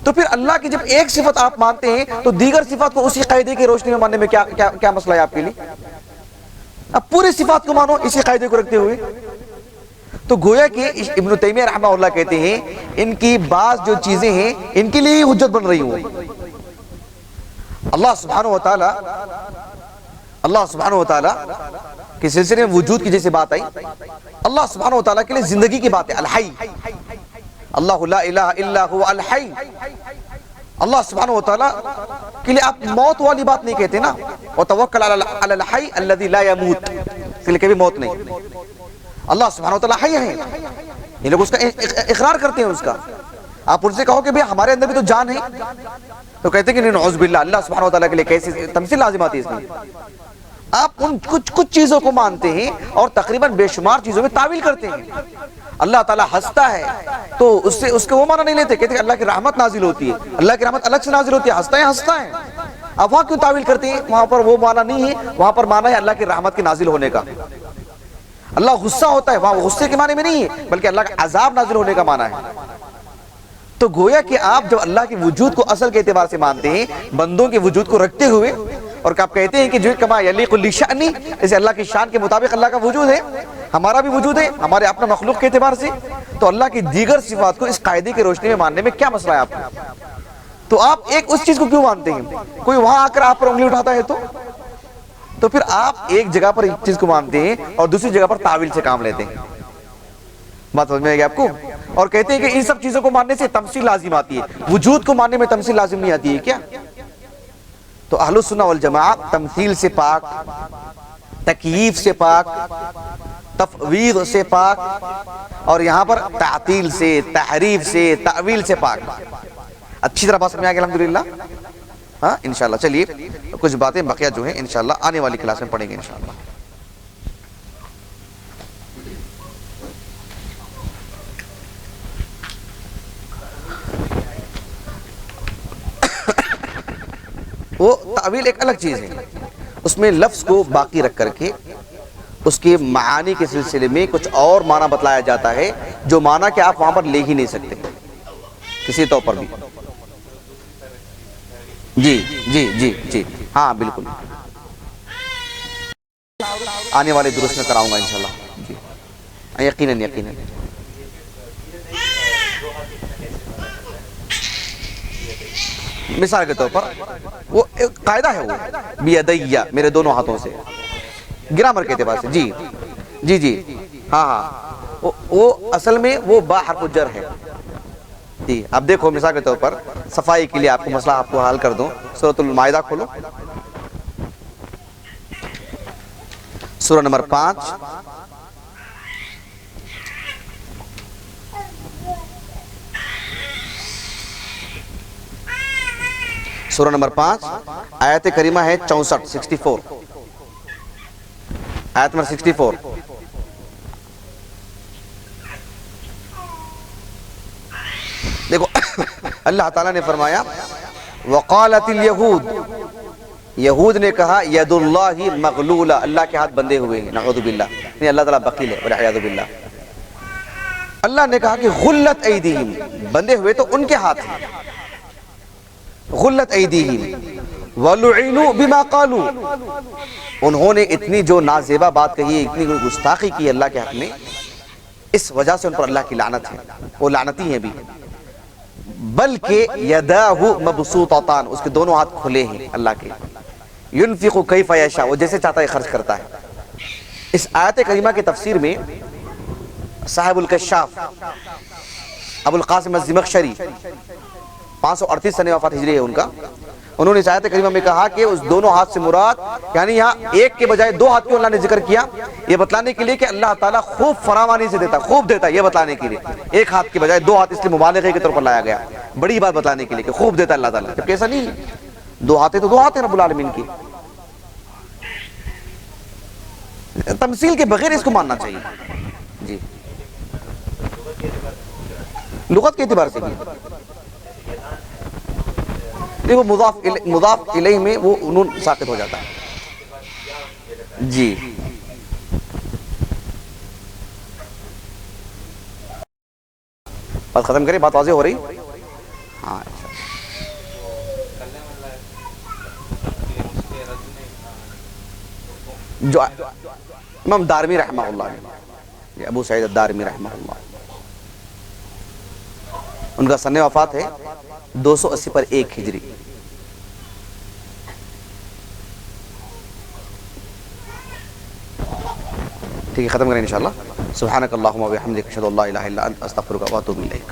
Speaker 1: تو پھر اللہ کی جب ایک صفت آپ مانتے ہیں تو دیگر صفات کو اسی قاعدے کی روشنی میں ماننے میں کیا مسئلہ ہے آپ کے لیے؟ اب پوری صفات کو مانو اسی قاعدے کو رکھتے ہوئے. تو گویا کہ ابن تیمیہ رحمہ اللہ کہتے ہیں ان کی بعض جو چیزیں ہیں ان کے لیے حجت بن رہی ہوں. اللہ سبحانہ وتعالی کے سلسلے میں وجود کی جیسے بات آئی، اللہ سبحانہ وتعالی کے لیے زندگی کی بات ہے، الحی. اللہ لا الہ الا هو الحی. اللہ سبحانہ وتعالی کے لیے آپ موت والی بات نہیں کہتے نا، وتوکل علی الحی الذی لا یموت، اس لیے کبھی موت نہیں. اللہ سبحانہ وتعالی حی ہے، یہ لوگ اس کا اقرار کرتے ہیں. اس کا آپ ان سے کہو کہ بھئی ہمارے اندر بھی تو جان ہے، تو کہتے ہیں کہ نہیں، نعوذ باللہ، اللہ سبحانہ وتعالی کے لیے کیسے تمثیل لازم آتی ہے اس میں؟ آپ ان کچھ چیزوں کو مانتے ہیں اور تقریباً بے شمار چیزوں میں تعویل کرتے ہیں. اللہ تعالیٰ ہنستا ہے تو اس کے وہ معنی نہیں لیتے، کہتے ہیں اللہ کی رحمت نازل ہوتی ہے، اللہ کی رحمت الگ سے نازل ہوتی ہے، ہنستا ہے. اب وہاں کیوں تعویل کرتے ہیں؟ وہاں پر وہ معنی نہیں ہے، وہاں پر معنی ہے اللہ کی رحمت کے نازل ہونے کا. اللہ غصہ ہوتا ہے، وہاں غصے کے معنی میں نہیں ہے بلکہ اللہ کا عذاب نازل ہونے کا معنی ہے. تو گویا کہ آپ جب اللہ کے وجود کو اصل کے اعتبار سے مانتے ہیں، بندوں کے وجود کو رکھتے ہوئے، اور آپ کہتے ہیں کہ جو کما یلیق لشأنی، اسے اللہ کی شان کے مطابق اللہ کا وجود ہے، ہمارا بھی وجود ہے ہمارے اپنا مخلوق کے اعتبار سے، تو اللہ کی دیگر صفات کو اس قاعدے کی روشنی میں ماننے میں کیا مسئلہ ہے آپ کو؟ تو آپ ایک اس چیز کو کیوں مانتے ہیں؟ کوئی وہاں آ کر آپ پر انگلی اٹھاتا ہے تو پھر آپ ایک جگہ پر ایک چیز کو مانتے ہیں اور دوسری جگہ پر تعویل سے کام لیتے ہیں. بات سمجھ میں آئے گی آپ کو؟ اور کہتے ہیں کہ ان سب چیزوں کو ماننے سے تمثیل لازم آتی ہے، وجود کو ماننے میں تمثیل لازم نہیں آتی ہے کیا؟ تو اہل السنہ والجماعہ تمثیل سے پاک، تکییف سے پاک، تفویض سے پاک، اور یہاں پر تعطیل سے، تحریف سے، تعویل سے پاک. اچھی طرح بات سمجھ آگے الحمدللہ. ہاں انشاءاللہ. چلیے کچھ باتیں بقیہ جو ہیں انشاءاللہ آنے والی کلاس میں پڑھیں گے انشاءاللہ. وہ تعویل ایک الگ چیز ہے، اس میں لفظ کو باقی رکھ کر کے اس کے معانی کے سلسلے میں کچھ اور معنی بتلایا جاتا ہے جو معنی کہ آپ وہاں پر لے ہی نہیں سکتے کسی طور پر بھی. جی ہاں بالکل، آنے والے دروس میں کراؤں گا انشاءاللہ. جی یقیناً. مثال کے طور پر وہ ایک قاعدہ ہے، وہ بیدیہ، میرے دونوں ہاتھوں سے، گرامر کے اعتبار سے. جی ہاں وہ اصل میں وہ با حرف جر ہے. جی اب دیکھو مثال کے طور پر صفائی کے لیے آپ کو مسئلہ آپ کو حل کر دوں. سورۃ المائدہ کھولو، سورہ نمبر 5. سورہ نمبر 5 آیت کریمہ ہے 64، آیت نمبر 64. اللہ تعالیٰ نے فرمایا وقالت الیہود، یہود نے کہا ید اللہ مغلولہ، اللہ کے ہاتھ بندھے ہوئے ہیں، نعوذ باللہ، نہیں اللہ تعالیٰ بخیل ہے والعیاذ باللہ۔ اللہ نے کہا کہ غلت ایدیہم، بندھے ہوئے تو ان کے ہاتھ ہیں، غلت ایدیہم ولعنوا بما قالوا، انہوں نے اتنی جو نازیبہ بات کہی ہے، اتنی گستاخی کی اللہ کے حق میں، اس وجہ سے ان پر اللہ کی لعنت ہے، وہ لعنتی ہیں بھی۔ بلکہ یداہ مبسوطتان، اس کے دونوں ہاتھ کھلے ہیں اللہ کے، ينفق کیف یشاء، وہ جیسے چاہتا ہے خرچ کرتا ہے۔ اس آیت کریمہ کی تفسیر میں صاحب الکشاف ابو القاسم الزمخشری 538 سنہ وفات ہجری ہے ان کا، انہوں نے اس آیت کریمہ میں کہا کہ اس دونوں ہاتھ سے مراد یعنی یہاں ایک کے بجائے دو ہاتھ کیوں اللہ نے ذکر کیا، یہ بتلانے کے لیے کہ اللہ تعالیٰ خوب فراوانی سے دیتا، خوب دیتا ہے، یہ بتلانے کے لیے ایک ہاتھ کے بجائے دو ہاتھ اس لیے مبالغے کے طور پر لایا گیا، بڑی بات بتلانے کے لیے کہ خوب دیتا ہے اللہ تعالیٰ، جبکہ ایسا نہیں ہے، دو ہاتھ تو دو ہاتھ ہیں رب العالمین کی۔ تمثیل کے بغیر اس کو ماننا چاہیے جی، لغت کے اعتبار سے بھی وہ مضاف الیہ میں وہ نون ساقط ہو جاتا ہے جی۔ بات ختم کریں، بات واضح ہو رہی؟ ہاں جو امام دارمی رحمہ اللہ، ابو سعید الدارمی رحمہ اللہ، ان کا سن وفات ہے 280 پر 1 ہجری۔ ٹھیک ہے، ختم کریں انشاءاللہ۔ سبحانک اللہم و بحمدک، اشہد ان لا الہ الا انت، استغفرک و اتوب الیک۔